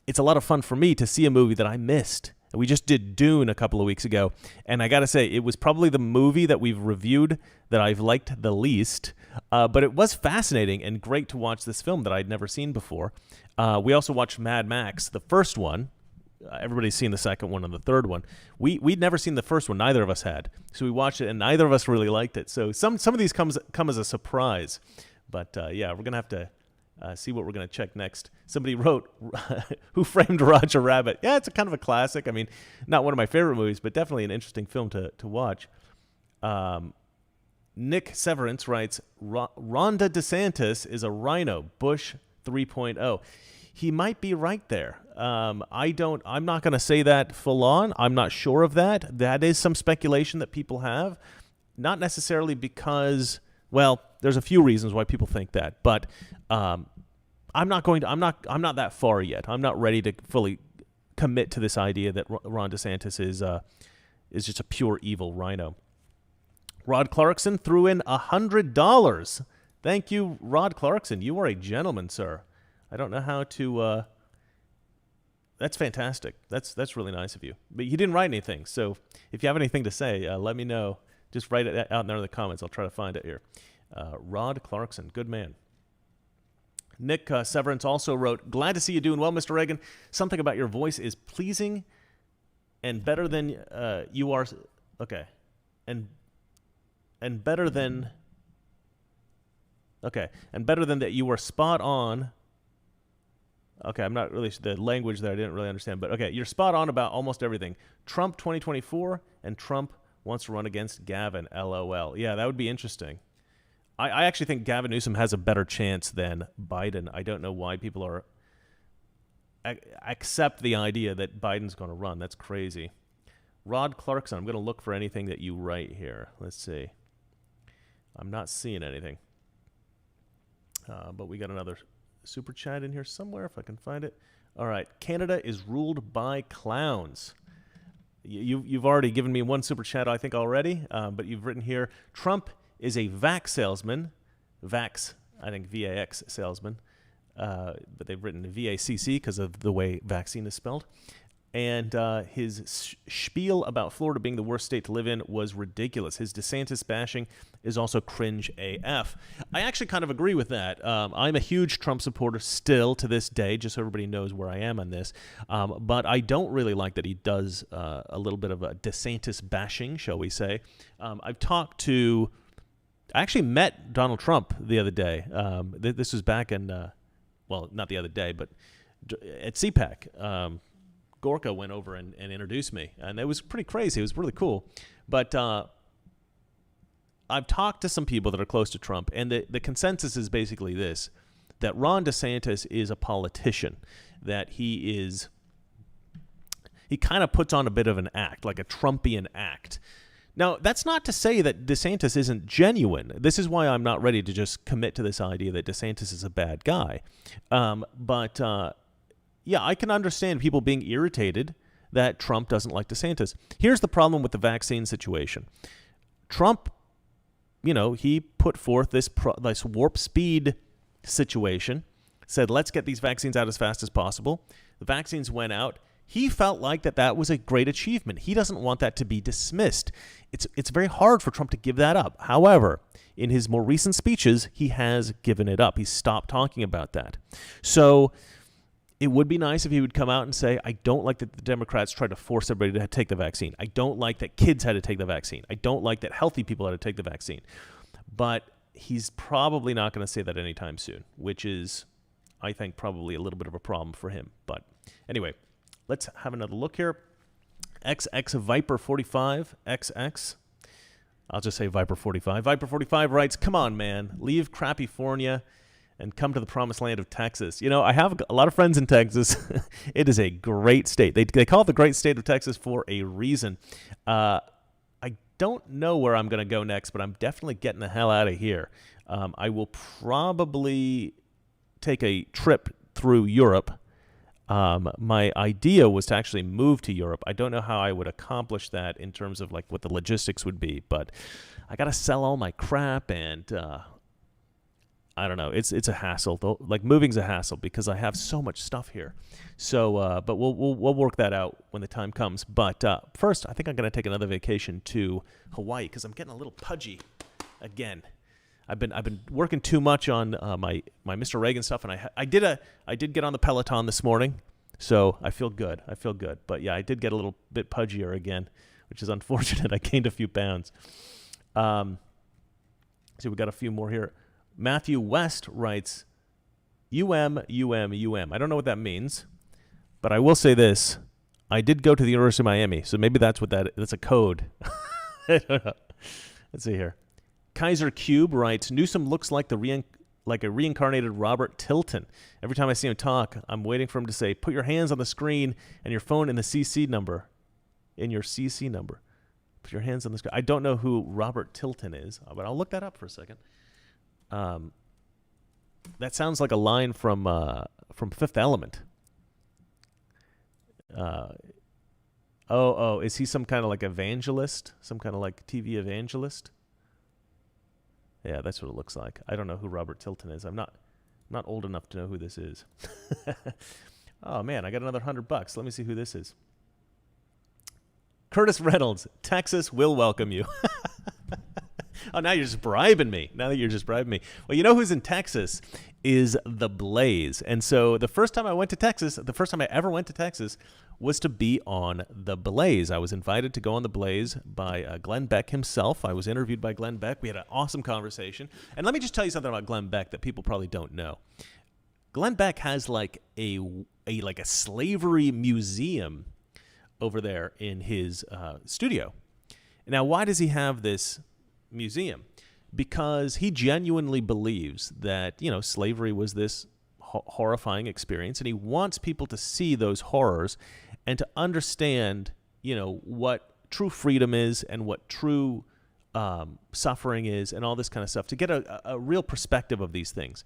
it's a lot of fun for me to see a movie that I missed. We just did Dune a couple of weeks ago, and I got to say, it was probably the movie that we've reviewed that I've liked the least, but it was fascinating and great to watch this film that I'd never seen before. We also watched Mad Max, the first one. Everybody's seen the second one and the third one. We'd never seen the first one. Neither of us had. So we watched it, and neither of us really liked it. So some of these come as a surprise. But, we're going to have to see what we're going to check next. Somebody wrote, Who Framed Roger Rabbit? Yeah, it's a kind of a classic. I mean, not one of my favorite movies, but definitely an interesting film to watch. Nick Severance writes, Rhonda DeSantis is a rhino, Bush 3.0. He might be right there. I'm not going to say that full on. I'm not sure of that. That is some speculation that people have. not necessarily because, well, there's a few reasons why people think that, but I'm not that far yet. I'm not ready to fully commit to this idea that Ron DeSantis is just a pure evil rhino. Rod Clarkson threw in $100. Thank you, Rod Clarkson. You are a gentleman, sir. I don't know how to. That's fantastic. That's really nice of you. But you didn't write anything, so if you have anything to say, let me know. Just write it out there in the comments. I'll try to find it here. Rod Clarkson, good man. Nick Severance also wrote, "Glad to see you doing well, Mr. Reagan. Something about your voice is pleasing and better than you are." Okay, and better than. Okay, and better than that, you were spot on. Okay, I'm not really, the language there I didn't really understand, but okay, you're spot on about almost everything. Trump 2024, and Trump wants to run against Gavin, LOL. Yeah, that would be interesting. I actually think Gavin Newsom has a better chance than Biden. I don't know why people are accept the idea that Biden's going to run. That's crazy. Rod Clarkson, I'm going to look for anything that you write here. Let's see. I'm not seeing anything. But we got another super chat in here somewhere, if I can find it. All right. Canada is ruled by clowns. You've already given me one super chat, I think, already. But you've written here, Trump is a vax salesman. Vax, I think V-A-X salesman. But they've written V-A-C-C because of the way vaccine is spelled. And his spiel about Florida being the worst state to live in was ridiculous. His DeSantis bashing is also cringe AF. I actually kind of agree with that. I'm a huge Trump supporter still to this day, just so everybody knows where I am on this. But I don't really like that he does a little bit of a DeSantis bashing, shall we say. I actually met Donald Trump the other day. This was back in, well, not the other day, but at CPAC. Gorka went over and introduced me, and it was pretty crazy. It was really cool. But I've talked to some people that are close to Trump, and the consensus is basically this, that Ron DeSantis is a politician, that he kind of puts on a bit of an act, like a Trumpian act. Now, that's not to say that DeSantis isn't genuine. This is why I'm not ready to just commit to this idea that DeSantis is a bad guy. Yeah, I can understand people being irritated that Trump doesn't like DeSantis. Here's the problem with the vaccine situation. Trump, he put forth this warp speed situation, said, let's get these vaccines out as fast as possible. The vaccines went out. He felt like that was a great achievement. He doesn't want that to be dismissed. It's very hard for Trump to give that up. However, in his more recent speeches, he has given it up. He stopped talking about that. So it would be nice if he would come out and say, I don't like that the Democrats tried to force everybody to take the vaccine. I don't like that kids had to take the vaccine. I don't like that healthy people had to take the vaccine. But he's probably not going to say that anytime soon, which is, I think, probably a little bit of a problem for him. But anyway, let's have another look here. XX Viper 45, XX. I'll just say Viper 45. Viper 45 writes, come on, man. Leave crappyfornia and come to the promised land of Texas. I have a lot of friends in Texas. It is a great state. They call it the great state of Texas for a reason. I don't know where I'm going to go next, but I'm definitely getting the hell out of here. I will probably take a trip through Europe. My idea was to actually move to Europe. I don't know how I would accomplish that in terms of what the logistics would be, but I got to sell all my crap and I don't know. It's a hassle though. Moving's a hassle because I have so much stuff here. So, but we'll work that out when the time comes. But first, I think I'm going to take another vacation to Hawaii because I'm getting a little pudgy again. I've been working too much on my Mr. Reagan stuff, and I did get on the Peloton this morning, so I feel good. But yeah, I did get a little bit pudgier again, which is unfortunate. I gained a few pounds. So we got a few more here. Matthew West writes, UM. I don't know what that means, but I will say this. I did go to the University of Miami, so maybe that's a code. I don't know. Let's see here. Kaiser Cube writes, Newsom looks like a reincarnated Robert Tilton. Every time I see him talk, I'm waiting for him to say, put your hands on the screen and your phone in the CC number. Put your hands on the screen. I don't know who Robert Tilton is, but I'll look that up for a second. That sounds like a line from Fifth Element. Is he some kind of like evangelist? Some kind of like TV evangelist? Yeah, that's what it looks like. I don't know who Robert Tilton is. I'm not old enough to know who this is. Oh man, I got another $100. Let me see who this is. Curtis Reynolds, Texas will welcome you. Oh, now you're just bribing me. Now that you're just bribing me. Well, you know who's in Texas is The Blaze. And so the first time I ever went to Texas was to be on The Blaze. I was invited to go on The Blaze by Glenn Beck himself. I was interviewed by Glenn Beck. We had an awesome conversation. And let me just tell you something about Glenn Beck that people probably don't know. Glenn Beck has like a slavery museum over there in his studio. Now, why does he have this museum? Because he genuinely believes that, slavery was this horrifying experience, and he wants people to see those horrors and to understand, what true freedom is and what true suffering is and all this kind of stuff, to get a real perspective of these things.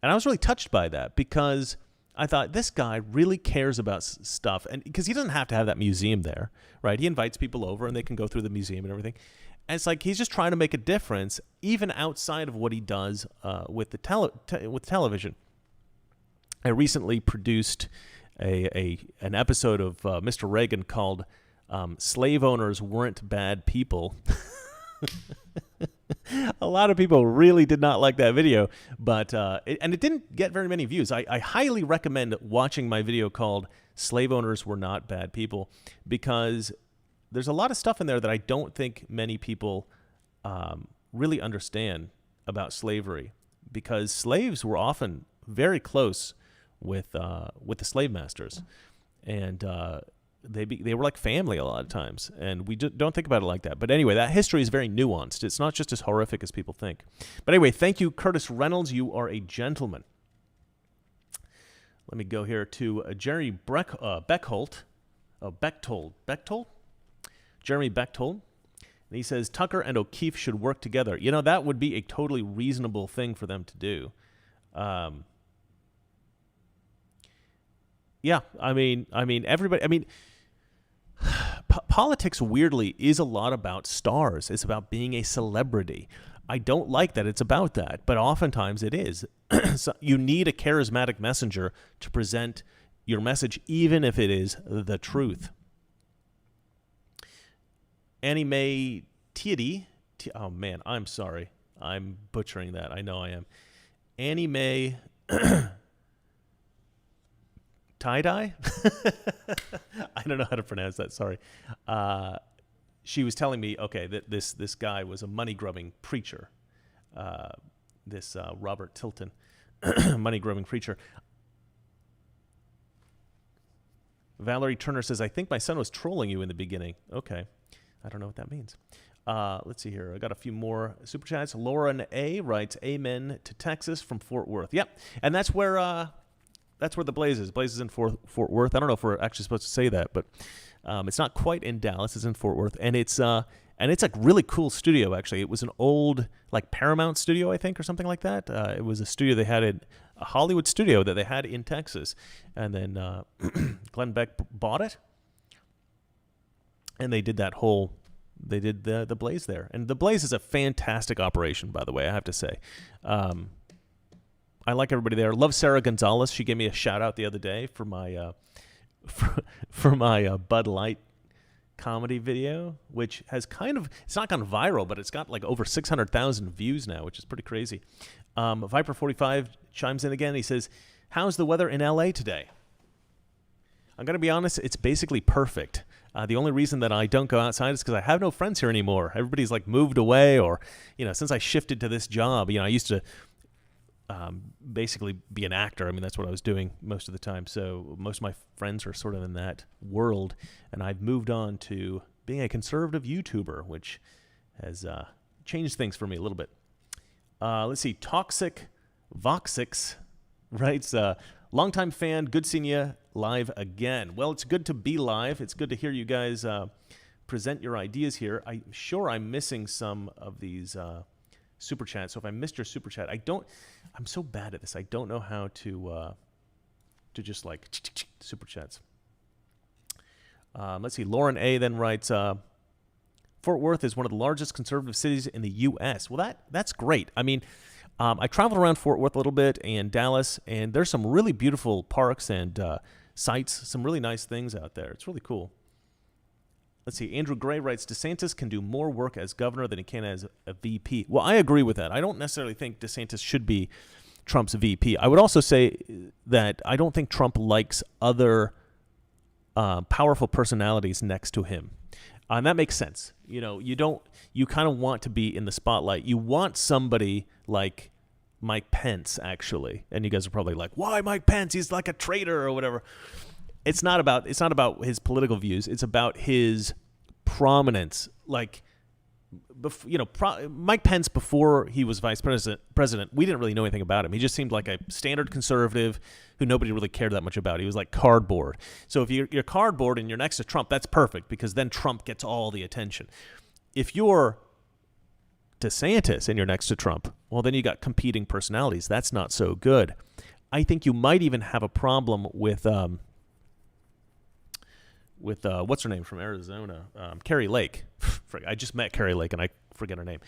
And I was really touched by that because I thought, this guy really cares about stuff, and because he doesn't have to have that museum there, right? He invites people over, and they can go through the museum and everything. And it's like he's just trying to make a difference, even outside of what he does with television. I recently produced an episode of Mr. Reagan called "Slave Owners Weren't Bad People." A lot of people really did not like that video, but it didn't get very many views. I highly recommend watching my video called "Slave Owners Were Not Bad People," because there's a lot of stuff in there that I don't think many people really understand about slavery, because slaves were often very close with the slave masters, and they were like family a lot of times, and we don't think about it like that. But anyway, that history is very nuanced. It's not just as horrific as people think. But anyway, thank you, Curtis Reynolds. You are a gentleman. Let me go here to Jerry Beckholt. Oh, Bechtold? Jeremy Bechtold. And he says, Tucker and O'Keefe should work together. That would be a totally reasonable thing for them to do. Yeah, I mean, everybody, politics weirdly is a lot about stars. It's about being a celebrity. I don't like that it's about that, but oftentimes it is. So you need a charismatic messenger to present your message, even if it is the truth. Annie Mae Tiety. Oh, man, I'm sorry. I'm butchering that. I know I am. Annie Mae Tie-dye? I don't know how to pronounce that. Sorry. She was telling me, okay, that this guy was a money-grubbing preacher. This Robert Tilton, money-grubbing preacher. Valerie Turner says, I think my son was trolling you in the beginning. Okay. I don't know what that means. Let's see here. I got a few more super chats. Lauren A. writes, amen to Texas from Fort Worth. Yep. And that's where the Blaze is. Blaze is in Fort Worth. I don't know if we're actually supposed to say that, but it's not quite in Dallas. It's in Fort Worth. And it's a really cool studio, actually. It was an old, like, Paramount studio, I think, or something like that. It was a studio they had a Hollywood studio that they had in Texas. And then Glenn Beck bought it. And they did the Blaze there. And the Blaze is a fantastic operation, by the way, I have to say. I like everybody there. Love Sarah Gonzalez. She gave me a shout out the other day for my for my Bud Light comedy video, which has it's not gone viral, but it's got like over 600,000 views now, which is pretty crazy. Viper45 chimes in again. He says, how's the weather in LA today? I'm going to be honest, it's basically perfect. The only reason that I don't go outside is because I have no friends here anymore. Everybody's like moved away, or, since I shifted to this job, I used to basically be an actor. I mean, that's what I was doing most of the time. So most of my friends are sort of in that world, and I've moved on to being a conservative YouTuber, which has changed things for me a little bit. Let's see. Toxic Voxix writes, longtime fan, good seeing you live again. Well, it's good to be live. It's good to hear you guys present your ideas here. I'm sure I'm missing some of these super chats. So if I missed your super chat, I'm so bad at this. I don't know how to just like super chats. Let's see. Lauren A. then writes, Fort Worth is one of the largest conservative cities in the U.S. Well, that's great. I mean, I traveled around Fort Worth a little bit and Dallas, and there's some really beautiful parks and sites, some really nice things out there. It's really cool. Let's see. Andrew Gray writes, DeSantis can do more work as governor than he can as a VP. Well, I agree with that. I don't necessarily think DeSantis should be Trump's VP. I would also say that I don't think Trump likes other powerful personalities next to him. And that makes sense. You know, you kind of want to be in the spotlight. You want somebody like Mike Pence, actually. And you guys are probably like, why Mike Pence? He's like a traitor or whatever. It's not about his political views. It's about his prominence. Like, Mike Pence, before he was vice president, we didn't really know anything about him. He just seemed like a standard conservative who nobody really cared that much about. He was like cardboard. So if you're cardboard and you're next to Trump, that's perfect because then Trump gets all the attention. If you're DeSantis and you're next to Trump, well, then you got competing personalities. That's not so good. I think you might even have a problem with what's her name from Arizona, Carrie Lake. I just met Carrie Lake and I forget her name.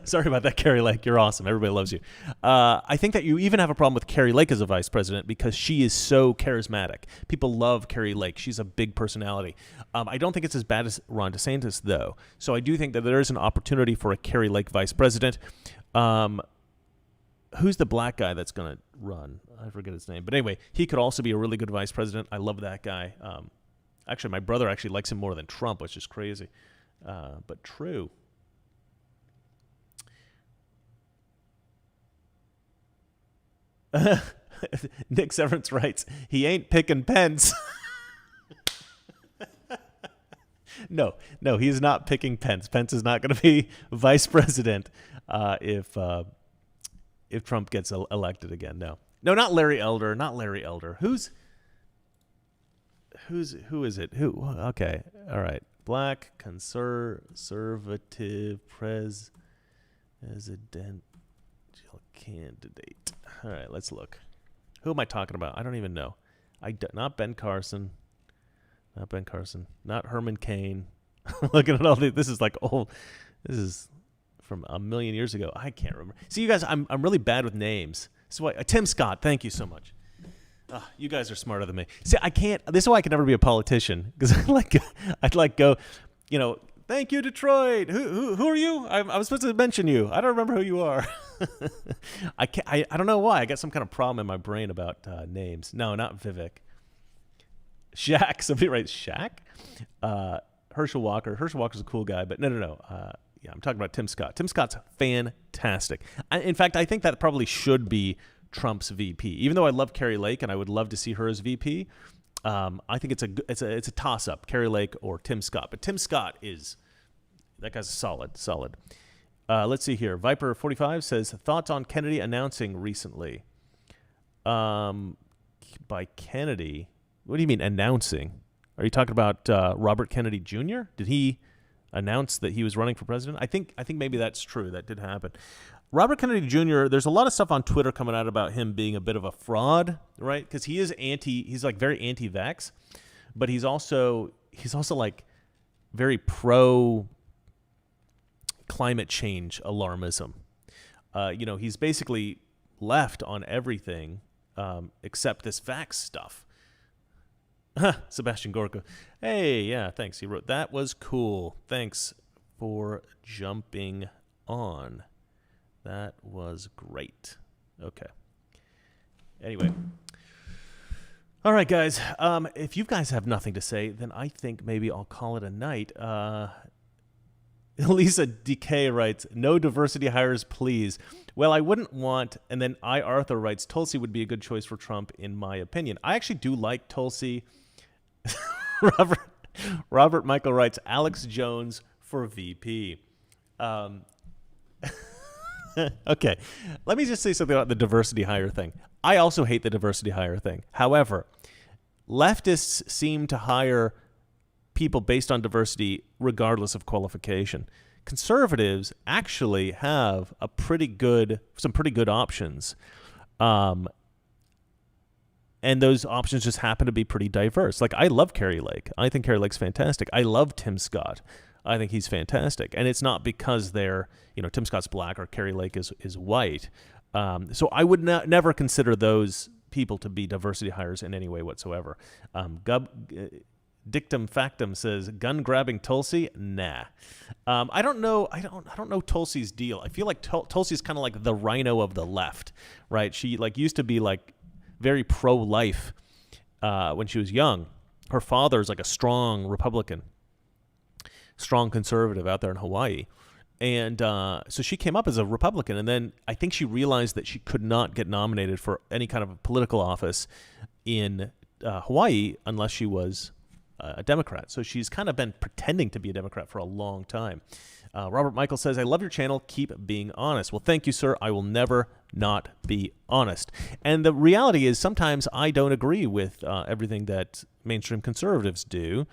Sorry about that, Carrie Lake. You're awesome. Everybody loves you. I think that you even have a problem with Carrie Lake as a vice president because she is so charismatic. People love Carrie Lake. She's a big personality. I don't think it's as bad as Ron DeSantis, though. So I do think that there is an opportunity for a Carrie Lake vice president. Who's the black guy that's going to run? I forget his name. But anyway, he could also be a really good vice president. I love that guy. Actually, my brother actually likes him more than Trump, which is crazy. But true. Nick Severance writes, he ain't picking Pence. No, he's not picking Pence. Pence is not going to be vice president if Trump gets elected again. No, not Larry Elder. Not Larry Elder. Who is it? Who? Okay. All right. Black conservative presidential candidate. All right. Let's look. Who am I talking about? I don't even know. Not Ben Carson. Not Ben Carson. Not Herman Cain. Looking at all these. This is like old. This is from a million years ago. I can't remember. See, you guys, I'm really bad with names. So Tim Scott. Thank you so much. You guys are smarter than me. See, I can't. This is why I can never be a politician because I'd go, thank you, Detroit. Who are you? I was supposed to mention you. I don't remember who you are. I can't. I don't know why. I got some kind of problem in my brain about names. No, not Vivek. Shaq. Somebody writes Shaq. Herschel Walker. Herschel Walker's a cool guy, but no. Yeah, I'm talking about Tim Scott. Tim Scott's fantastic. In fact, I think that probably should be Trump's VP. Even though I love Carrie Lake and I would love to see her as VP, I think it's a toss-up, Carrie Lake or Tim Scott. But Tim Scott that guy's solid. Let's see here. Viper45 says, thoughts on Kennedy announcing recently? By Kennedy, what do you mean announcing? Are you talking about Robert Kennedy Jr.? Did he announce that he was running for president? I think maybe that's true. That did happen. Robert Kennedy Jr., there's a lot of stuff on Twitter coming out about him being a bit of a fraud, right? Because he's like very anti-vax, but he's also like very pro climate change alarmism. He's basically left on everything except this vax stuff. Sebastian Gorka. Hey, yeah, thanks. He wrote, that was cool. Thanks for jumping on. That was great. Okay. Anyway. All right, guys. If you guys have nothing to say, then I think maybe I'll call it a night. Lisa DK writes, no diversity hires, please. Well, I wouldn't want, and then Arthur writes, Tulsi would be a good choice for Trump, in my opinion. I actually do like Tulsi. Robert Michael writes, Alex Jones for VP. Okay, let me just say something about the diversity hire thing. I also hate the diversity hire thing. However, leftists seem to hire people based on diversity regardless of qualification. Conservatives actually have some pretty good options. And those options just happen to be pretty diverse. Like, I love Kerry Lake. I think Kerry Lake's fantastic. I love Tim Scott. I think he's fantastic. And it's not because Tim Scott's black or Kerry Lake is white. So I would never consider those people to be diversity hires in any way whatsoever. Dictum Factum says, gun grabbing Tulsi? Nah. I don't know Tulsi's deal. I feel like Tulsi's kind of like the rhino of the left, right? She used to be very pro-life when she was young. Her father's a strong Republican, strong conservative out there in Hawaii. And so she came up as a Republican, and then I think she realized that she could not get nominated for any kind of a political office in Hawaii unless she was a Democrat. So she's kind of been pretending to be a Democrat for a long time. Robert Michael says, I love your channel. Keep being honest. Well, thank you, sir. I will never not be honest. And the reality is sometimes I don't agree with everything that mainstream conservatives do.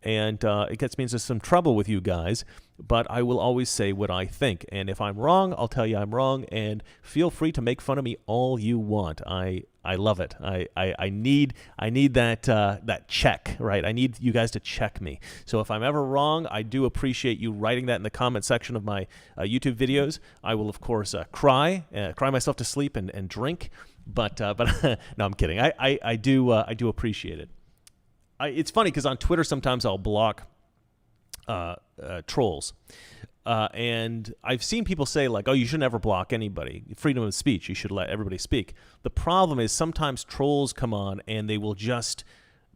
And it gets me into some trouble with you guys, but I will always say what I think. And if I'm wrong, I'll tell you I'm wrong, and feel free to make fun of me all you want. I love it. I need that check, right? I need you guys to check me. So if I'm ever wrong, I do appreciate you writing that in the comment section of my YouTube videos. I will, of course, cry myself to sleep and drink, but no, I'm kidding. I do appreciate it. It's funny because on Twitter sometimes I'll block trolls. And I've seen people say oh, you should never block anybody. Freedom of speech. You should let everybody speak. The problem is sometimes trolls come on and they will just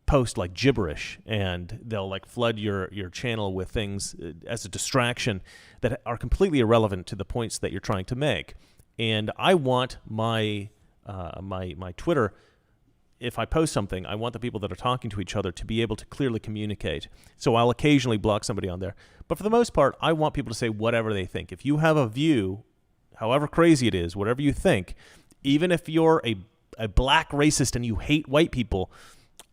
post gibberish, and they'll flood your channel with things as a distraction that are completely irrelevant to the points that you're trying to make. And I want my Twitter, if I post something, I want the people that are talking to each other to be able to clearly communicate. So I'll occasionally block somebody on there. But for the most part, I want people to say whatever they think. If you have a view, however crazy it is, whatever you think, even if you're a black racist and you hate white people,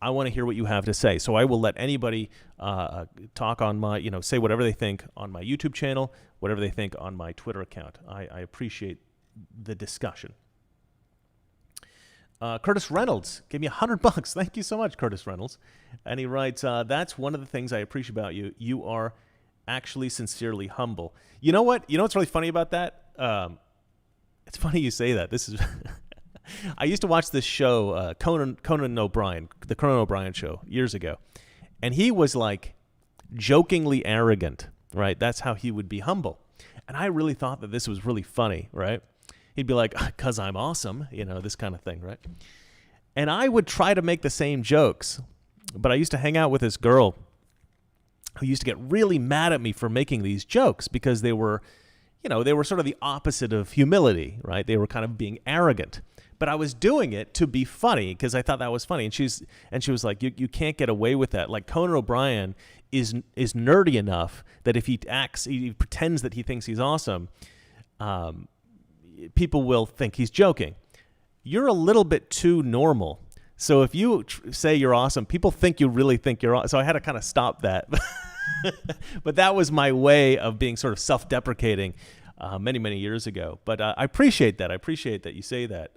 I want to hear what you have to say. So I will let anybody talk on my, say whatever they think on my YouTube channel, whatever they think on my Twitter account. I appreciate the discussion. Curtis Reynolds gave me $100. Thank you so much, Curtis Reynolds. And he writes, that's one of the things I appreciate about you. You are actually sincerely humble. You know what? You know what's really funny about that? It's funny you say that. This is I used to watch this show, Conan OBrien, the Conan OBrien show years ago. And he was jokingly arrogant, right? That's how he would be humble. And I really thought that this was really funny, right? He'd be like, 'cause I'm awesome, this kind of thing, right? And I would try to make the same jokes, but I used to hang out with this girl who used to get really mad at me for making these jokes because they were sort of the opposite of humility, right? They were kind of being arrogant. But I was doing it to be funny because I thought that was funny. And she was like, you can't get away with that. Conan OBrien is nerdy enough that if he pretends that he thinks he's awesome, people will think he's joking. You're a little bit too normal. So if you say you're awesome, people think you really think you're awesome. So I had to kind of stop that. But that was my way of being sort of self-deprecating many, many years ago. But I appreciate that. I appreciate that you say that.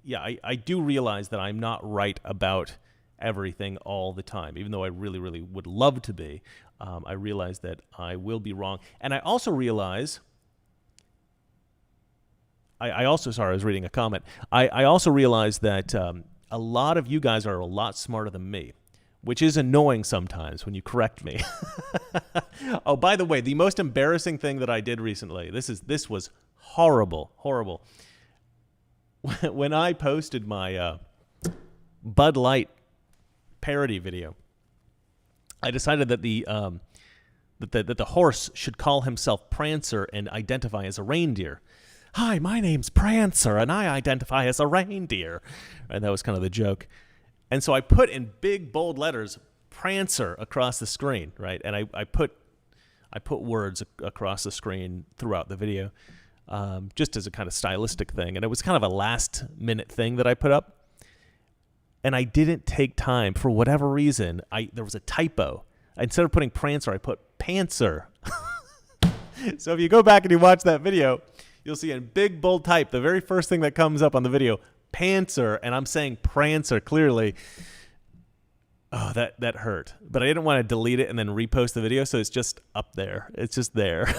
I do realize that I'm not right about everything all the time, even though I really, really would love to be. I realize that I will be wrong. And I also realize... I was reading a comment. I also realized that a lot of you guys are a lot smarter than me, which is annoying sometimes when you correct me. Oh, by the way, the most embarrassing thing that I did recently, this was horrible. When I posted my Bud Light parody video, I decided that the horse should call himself Prancer and identify as a reindeer. Hi, my name's Prancer, and I identify as a reindeer. And that was kind of the joke. And so I put in big, bold letters, Prancer, across the screen, right? And I put words across the screen throughout the video, just as a kind of stylistic thing. And it was kind of a last-minute thing that I put up. And I didn't take time. For whatever reason, there was a typo. Instead of putting Prancer, I put Pantser. So if you go back and you watch that video, you'll see in big bold type, the very first thing that comes up on the video, Pantser, and I'm saying Prancer clearly. Oh, that hurt. But I didn't want to delete it and then repost the video, so it's just up there. It's just there.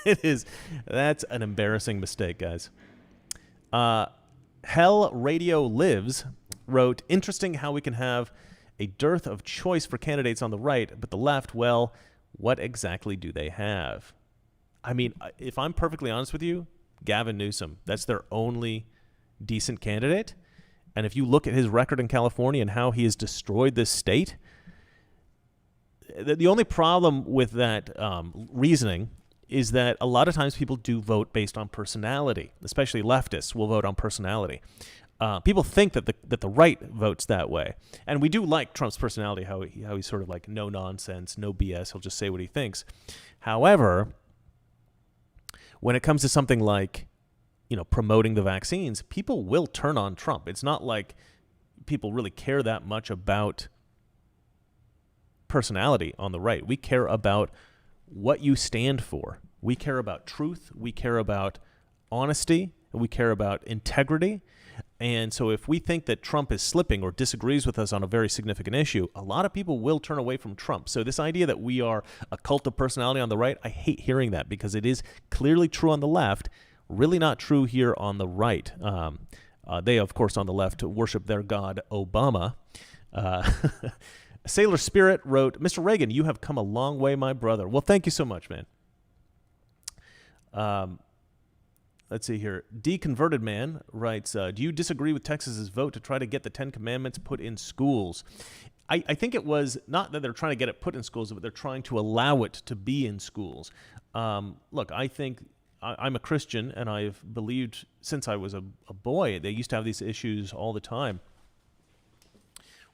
It is. That's an embarrassing mistake, guys. Hell Radio Lives wrote, interesting how we can have a dearth of choice for candidates on the right, but the left, well, what exactly do they have? I mean, if I'm perfectly honest with you, Gavin Newsom, that's their only decent candidate. And if you look at his record in California and how he has destroyed this state, the only problem with that reasoning is that a lot of times people do vote based on personality, especially leftists will vote on personality. People think that the right votes that way. And we do like Trump's personality, how he's sort of like no nonsense, no BS. He'll just say what he thinks. However, when it comes to something like, promoting the vaccines, people will turn on Trump. It's not like people really care that much about personality on the right. We care about what you stand for. We care about truth. We care about honesty. We care about integrity. And so if we think that Trump is slipping or disagrees with us on a very significant issue, a lot of people will turn away from Trump. So this idea that we are a cult of personality on the right, I hate hearing that because it is clearly true on the left, really not true here on the right. They, of course, on the left worship their god, Obama. Sailor Spirit wrote, Mr. Reagan, you have come a long way, my brother. Well, thank you so much, man. Let's see here. Deconverted Man writes, do you disagree with Texas's vote to try to get the 10 Commandments put in schools? I think it was not that they're trying to get it put in schools, but they're trying to allow it to be in schools. Look, I think I'm a Christian, and I've believed since I was a boy. They used to have these issues all the time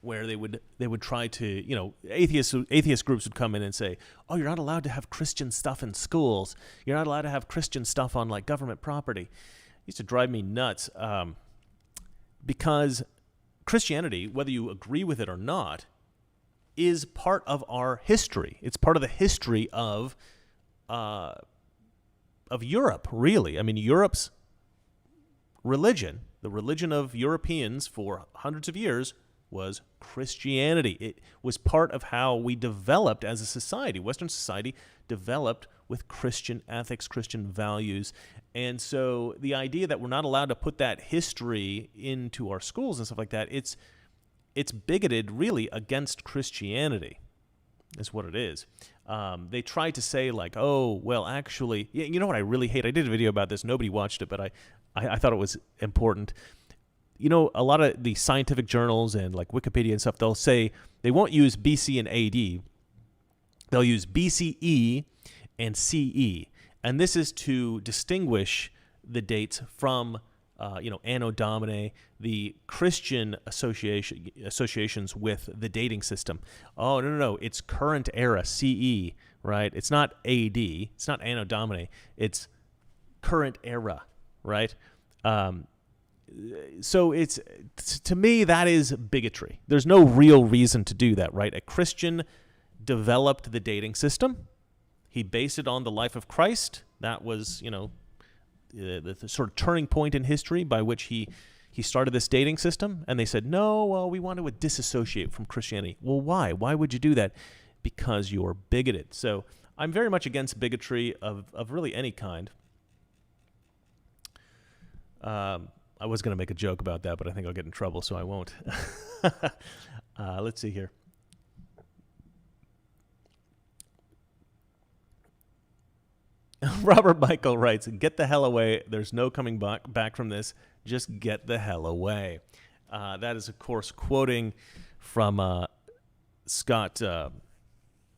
where they would try to, atheist groups would come in and say, oh, you're not allowed to have Christian stuff in schools. You're not allowed to have Christian stuff on, like, government property. It used to drive me nuts because Christianity, whether you agree with it or not, is part of our history. It's part of the history of Europe, really. I mean, Europe's religion, the religion of Europeans for hundreds of years, was Christianity. It was part of how we developed as a society. Western society developed with Christian ethics, Christian values. And so the idea that we're not allowed to put that history into our schools and stuff like that, it's bigoted really against Christianity is what it is. They try to say like, oh, well, actually, you know what I really hate? I did a video about this. Nobody watched it, but I thought it was important. A lot of the scientific journals and like Wikipedia and stuff, they'll say they won't use BC and AD. They'll use BCE and CE. And this is to distinguish the dates from, Anno Domini, the Christian associations with the dating system. Oh, no. It's current era, CE, right? It's not AD. It's not Anno Domini. It's current era, right? So to me, that is bigotry. There's no real reason to do that, right? A Christian developed the dating system. He based it on the life of Christ. That was, the sort of turning point in history by which he started this dating system. And they said, no, well, we want to disassociate from Christianity. Well, why? Why would you do that? Because you're bigoted. So I'm very much against bigotry of really any kind. I was going to make a joke about that, but I think I'll get in trouble, so I won't. Let's see here. Robert Michael writes, get the hell away. There's no coming back from this. Just get the hell away. That is, of course, quoting from Scott,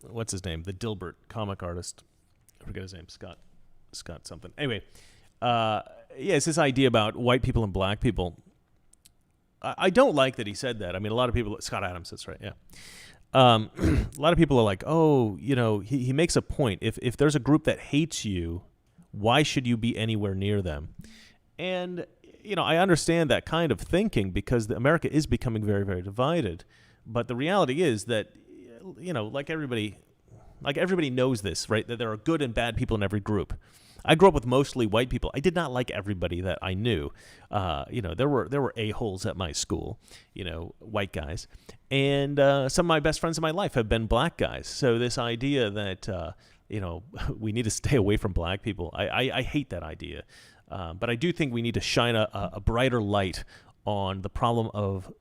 what's his name? The Dilbert comic artist. I forget his name. Scott something. Anyway, it's this idea about white people and black people. I don't like that he said that. I mean, a lot of people, Scott Adams, that's right, yeah. A lot of people are like, oh, he makes a point. If there's a group that hates you, why should you be anywhere near them? And, I understand that kind of thinking because America is becoming very, very divided. But the reality is that like everybody knows this, right? That there are good and bad people in every group. I grew up with mostly white people. I did not like everybody that I knew. There were a-holes at my school, white guys. And some of my best friends in my life have been black guys. So this idea that, we need to stay away from black people, I hate that idea. But I do think we need to shine a brighter light on the problem of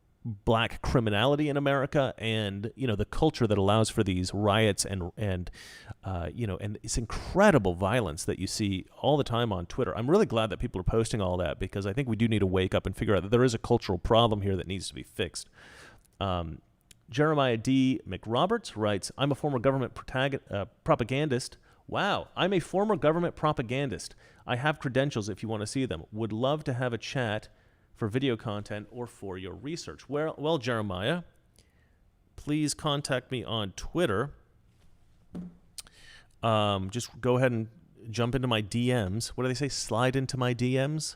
black criminality in America, and the culture that allows for these riots and this incredible violence that you see all the time on Twitter. I'm really glad that people are posting all that, because I think we do need to wake up and figure out that there is a cultural problem here that needs to be fixed. Jeremiah D. McRoberts writes, I'm a former government propagandist. Wow, I'm a former government propagandist. I have credentials if you want to see them. Would love to have a chat for video content or for your research. Well, Jeremiah, please contact me on Twitter. Just go ahead and jump into my DMs. What do they say? Slide into my DMs?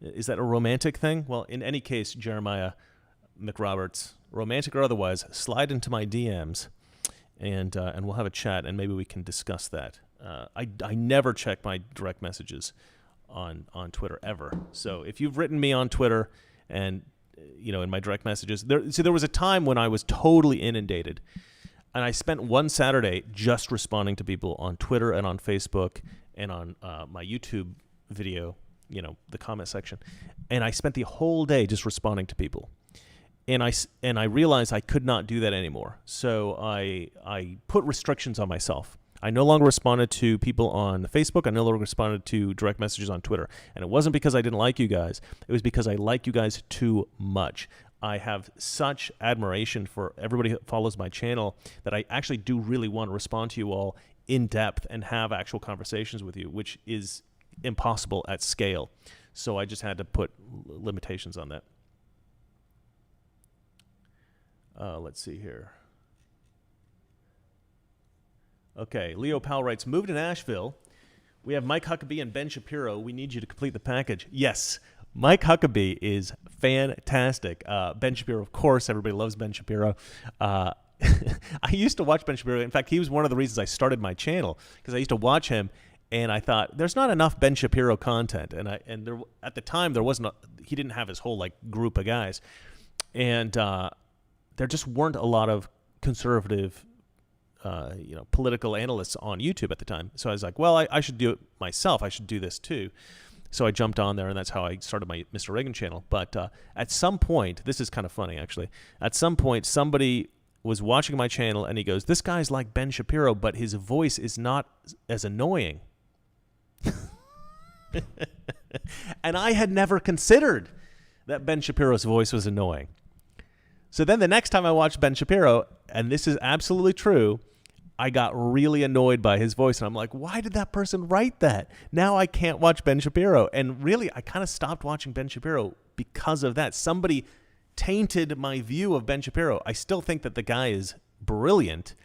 Is that a romantic thing? Well, in any case, Jeremiah McRoberts, romantic or otherwise, slide into my DMs, and we'll have a chat, and maybe we can discuss that. I never check my direct messages on Twitter ever. So if you've written me on Twitter and in my direct messages, there was a time when I was totally inundated, and I spent one Saturday just responding to people on Twitter and on Facebook and on my YouTube video, the comment section, and I spent the whole day just responding to people. And I realized I could not do that anymore. So I put restrictions on myself. I no longer responded to people on Facebook. I no longer responded to direct messages on Twitter. And it wasn't because I didn't like you guys. It was because I like you guys too much. I have such admiration for everybody that follows my channel that I actually do really want to respond to you all in depth and have actual conversations with you, which is impossible at scale. So I just had to put limitations on that. Let's see here. Okay, Leo Powell writes, moved to Nashville. We have Mike Huckabee and Ben Shapiro. We need you to complete the package. Yes, Mike Huckabee is fantastic. Ben Shapiro, of course, everybody loves Ben Shapiro. I used to watch Ben Shapiro. In fact, he was one of the reasons I started my channel, because I used to watch him, and I thought, there's not enough Ben Shapiro content. And there, at the time, there wasn't. He didn't have his whole group of guys, and there just weren't a lot of conservative political analysts on YouTube at the time. So I was like, well, I should do it myself. I should do this too. So I jumped on there, and that's how I started my Mr. Reagan channel. But at some point, this is kind of funny, actually. At some point, somebody was watching my channel, and he goes, this guy's like Ben Shapiro, but his voice is not as annoying. And I had never considered that Ben Shapiro's voice was annoying. So then the next time I watched Ben Shapiro, and this is absolutely true, I got really annoyed by his voice. And I'm like, why did that person write that? Now I can't watch Ben Shapiro. And really, I kind of stopped watching Ben Shapiro because of that. Somebody tainted my view of Ben Shapiro. I still think that the guy is brilliant,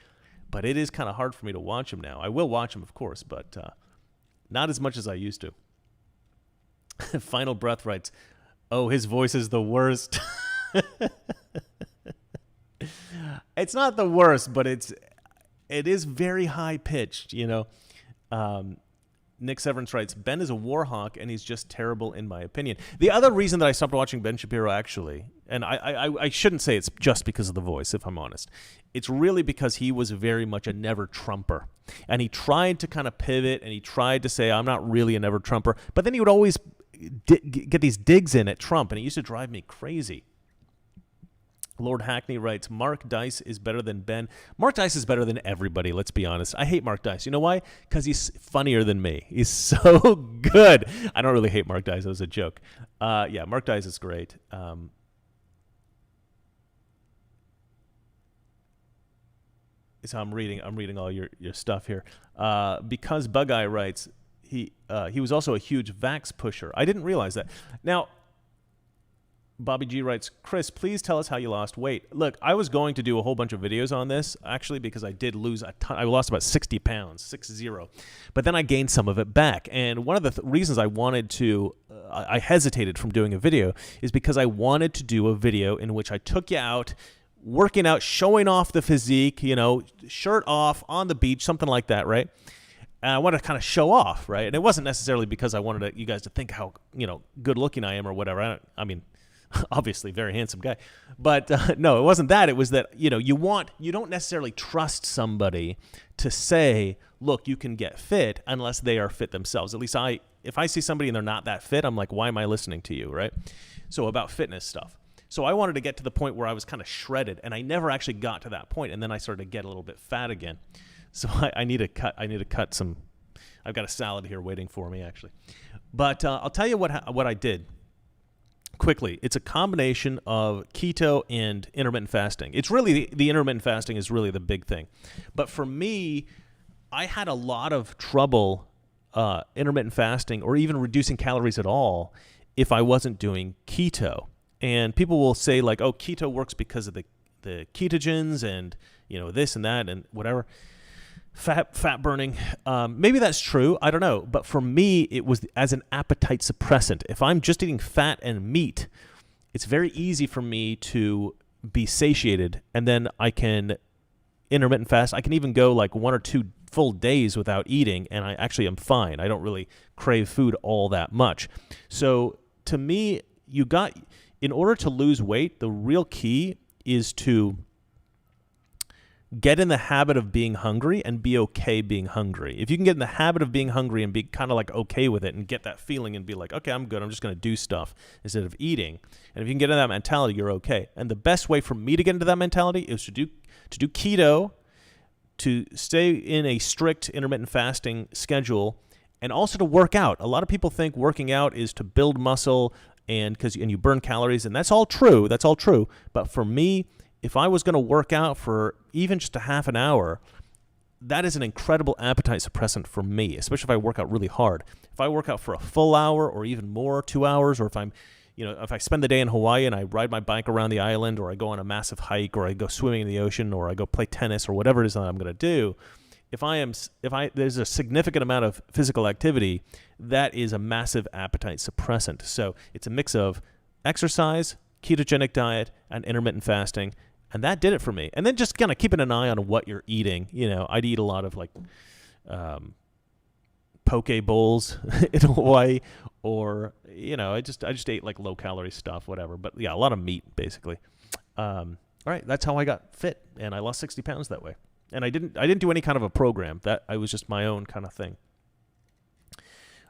but it is kind of hard for me to watch him now. I will watch him, of course, but not as much as I used to. Final Breath writes, oh, his voice is the worst. It's not the worst, but it is very high pitched, Nick Severance writes, Ben is a war hawk, and he's just terrible in my opinion. The other reason that I stopped watching Ben Shapiro, actually, and I shouldn't say it's just because of the voice, if I'm honest. It's really because he was very much a never Trumper, and he tried to kind of pivot, and he tried to say, I'm not really a never Trumper, but then he would always get these digs in at Trump, and it used to drive me crazy. Lord Hackney writes, Mark Dice is better than Ben. Mark Dice is better than everybody, let's be honest. I hate Mark Dice. You know why? Because he's funnier than me. He's so good. I don't really hate Mark Dice. That was a joke. Yeah, Mark Dice is great. So I'm reading all your stuff here. Because Bug Eye writes, he was also a huge vax pusher. I didn't realize that. Now, Bobby G writes, Chris, please tell us how you lost weight. Look, I was going to do a whole bunch of videos on this, actually, because I did lose a ton. I lost about 60 pounds, 60. But then I gained some of it back. And one of the reasons I wanted to, I hesitated from doing a video, is because I wanted to do a video in which I took you out working out, showing off the physique, shirt off on the beach, something like that, right? And I wanted to kind of show off, right? And it wasn't necessarily because I wanted you guys to think how, good looking I am or whatever. I mean, obviously very handsome guy. But no, it wasn't that. It was that, you don't necessarily trust somebody to say, look, you can get fit unless they are fit themselves. At least if I see somebody and they're not that fit, I'm like, why am I listening to you, right? So about fitness stuff. So I wanted to get to the point where I was kind of shredded, and I never actually got to that point. And then I started to get a little bit fat again. So I need to cut some. I've got a salad here waiting for me, actually. But I'll tell you what I did quickly. It's a combination of keto and intermittent fasting. It's really the intermittent fasting is really the big thing. But for me, I had a lot of trouble intermittent fasting or even reducing calories at all if I wasn't doing keto. And people will say like, oh, keto works because of the ketogens and this and that and whatever. Fat burning. Maybe that's true. I don't know. But for me, it was as an appetite suppressant. If I'm just eating fat and meat, it's very easy for me to be satiated. And then I can intermittent fast. I can even go like 1 or 2 full days without eating, and I actually am fine. I don't really crave food all that much. So to me, in order to lose weight, the real key is to get in the habit of being hungry and be okay being hungry. If you can get in the habit of being hungry and be kind of like okay with it and get that feeling and be like, okay, I'm good. I'm just going to do stuff instead of eating. And if you can get into that mentality, you're okay. And the best way for me to get into that mentality is to do keto, to stay in a strict intermittent fasting schedule, and also to work out. A lot of people think working out is to build muscle and you burn calories, and that's all true. That's all true. But for me, if I was going to work out for even just a half an hour, that is an incredible appetite suppressant for me, especially if I work out really hard. If I work out for a full hour or even more, 2 hours, or if I spend the day in Hawaii and I ride my bike around the island, or I go on a massive hike, or I go swimming in the ocean, or I go play tennis, or whatever it is that I'm going to do, if there's a significant amount of physical activity, that is a massive appetite suppressant. So it's a mix of exercise, ketogenic diet, and intermittent fasting. And that did it for me. And then just kind of keeping an eye on what you're eating. I'd eat a lot of like poke bowls in Hawaii, or I just ate like low calorie stuff, whatever. But yeah, a lot of meat basically. All right, that's how I got fit, and I lost 60 pounds that way. And I didn't do any kind of a program. That I was just my own kind of thing.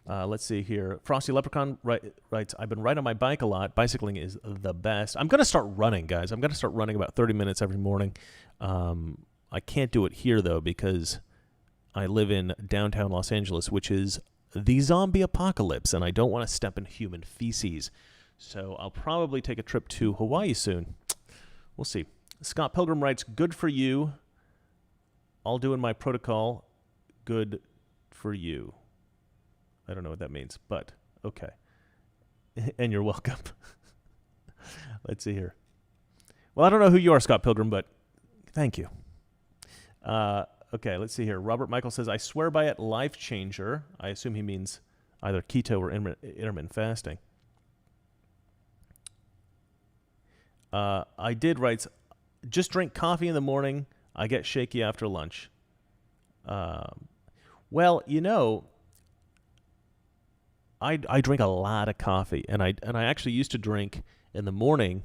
Let's see here. Frosty Leprechaun writes, I've been riding my bike a lot. Bicycling is the best. I'm going to start running, guys. I'm going to start running about 30 minutes every morning. I can't do it here, though, because I live in downtown Los Angeles, which is the zombie apocalypse, and I don't want to step in human feces. So I'll probably take a trip to Hawaii soon. We'll see. Scott Pilgrim writes, good for you. I'll do in my protocol. Good for you. I don't know what that means, but okay. And you're welcome. Let's see here. Well, I don't know who you are, Scott Pilgrim, but thank you. Okay, let's see here. Robert Michael says, I swear by it, life changer. I assume he means either keto or intermittent fasting. I did write, just drink coffee in the morning. I get shaky after lunch. Well, I drink a lot of coffee, and I actually used to drink in the morning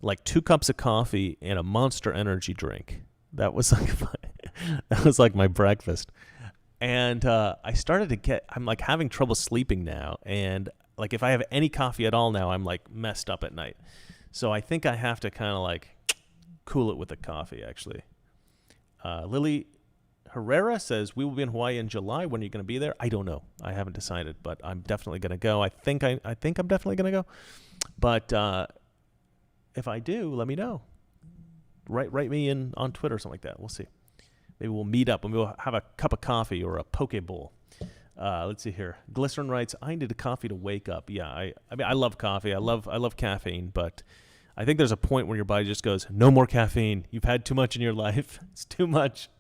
like 2 cups of coffee and a Monster Energy drink. That was like my breakfast. And I started to I'm like having trouble sleeping now, and like if I have any coffee at all now, I'm like messed up at night. So I think I have to kind of like cool it with the coffee, actually. Lily Herrera says, we will be in Hawaii in July. When are you going to be there? I don't know. I haven't decided, but I'm definitely going to go. I think I'm definitely going to go. But if I do, let me know. Write me in on Twitter or something like that. We'll see. Maybe we'll meet up and we'll have a cup of coffee or a poke bowl. Let's see here. Glycerin writes, I need a coffee to wake up. Yeah, I mean, I love coffee. I love caffeine, but I think there's a point where your body just goes, no more caffeine. You've had too much in your life. It's too much.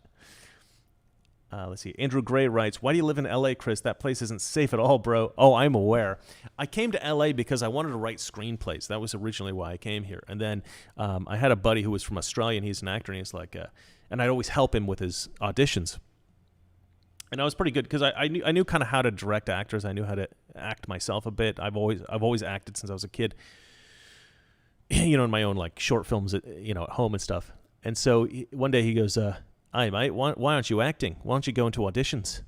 Let's see. Andrew Gray writes, "Why do you live in L.A., Chris? That place isn't safe at all, bro." Oh, I'm aware. I came to L.A. because I wanted to write screenplays. That was originally why I came here. And then I had a buddy who was from Australia, and he's an actor, and he's like, and I'd always help him with his auditions. And I was pretty good because I knew kind of how to direct actors. I knew how to act myself a bit. I've always acted since I was a kid. In my own like short films, at home and stuff. And so one day he goes, "Hi, mate, why aren't you acting? Why don't you go into auditions?"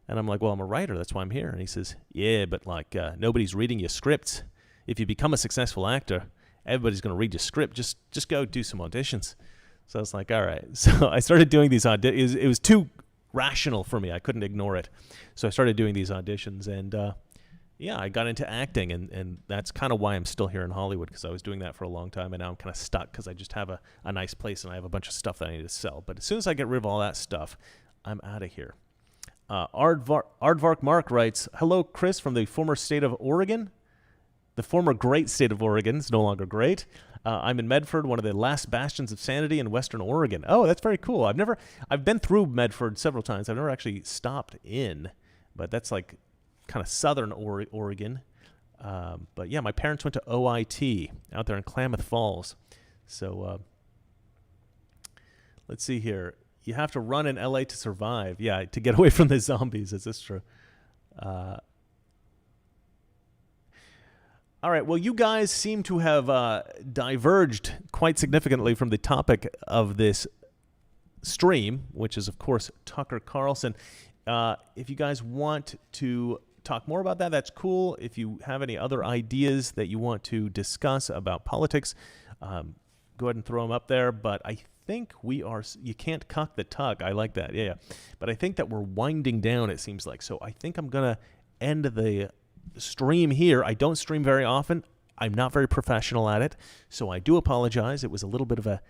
And I'm like, "Well, I'm a writer. That's why I'm here." And he says, "Yeah, but like nobody's reading your scripts. If you become a successful actor, everybody's going to read your script. Just go do some auditions." So I was like, all right. So I started doing these auditions. It was too rational for me. I couldn't ignore it. So I started doing these auditions, and I got into acting, and that's kind of why I'm still here in Hollywood, because I was doing that for a long time, and now I'm kind of stuck because I just have a nice place, and I have a bunch of stuff that I need to sell. But as soon as I get rid of all that stuff, I'm out of here. Aardvark Mark writes, "Hello, Chris, from the former state of Oregon. The former great state of Oregon is no longer great. I'm in Medford, one of the last bastions of sanity in Western Oregon." Oh, that's very cool. I've been through Medford several times. I've never actually stopped in, but that's like kind of southern Oregon. But yeah, my parents went to OIT out there in Klamath Falls. So let's see here. You have to run in LA to survive. Yeah, to get away from the zombies. Is this true? All right, well, you guys seem to have diverged quite significantly from the topic of this stream, which is, of course, Tucker Carlson. If you guys want to talk more about that, that's cool. If you have any other ideas that you want to discuss about politics, go ahead and throw them up there. But I think you can't cuck the tuck. I like that, yeah. But I think that we're winding down, it seems like. So I think I'm going to end the stream here. I don't stream very often. I'm not very professional at it, so I do apologize. It was a little bit of a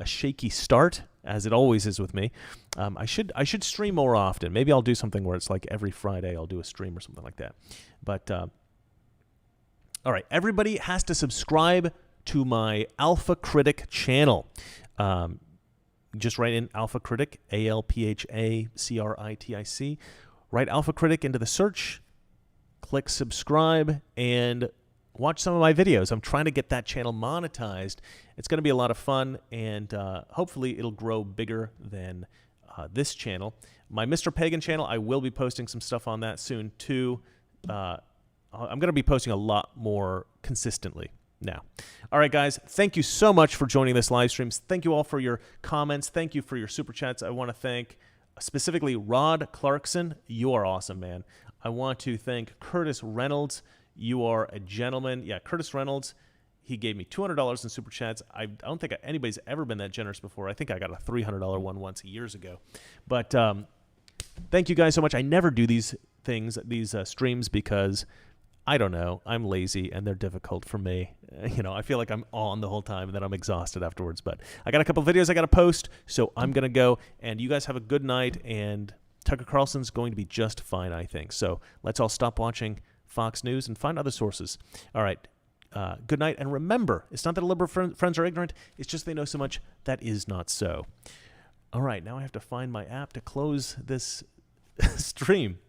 shaky start, as it always is with me. I should stream more often. Maybe I'll do something where it's like every Friday I'll do a stream or something like that. But all right, everybody has to subscribe to my Alpha Critic channel. Just write in Alpha Critic, ALPHACRITIC. Write Alpha Critic into the search. Click subscribe and watch some of my videos. I'm trying to get that channel monetized. It's going to be a lot of fun, and hopefully it'll grow bigger than this channel. My Mr. Pagan channel, I will be posting some stuff on that soon too. I'm going to be posting a lot more consistently now. All right, guys, thank you so much for joining this live stream. Thank you all for your comments. Thank you for your super chats. I want to thank specifically Rod Clarkson. You are awesome, man. I want to thank Curtis Reynolds. You are a gentleman. Yeah, Curtis Reynolds, he gave me $200 in super chats. I don't think anybody's ever been that generous before. I think I got a $300 one once years ago. But thank you guys so much. I never do these things, these streams, because I don't know, I'm lazy and they're difficult for me. I feel like I'm on the whole time and then I'm exhausted afterwards. But I got a couple videos I got to post, so I'm going to go. And you guys have a good night, and Tucker Carlson's going to be just fine, I think. So let's all stop watching Fox News and find other sources. All right. Good night. And remember, it's not that liberal friends are ignorant. It's just they know so much that is not so. All right. Now I have to find my app to close this stream.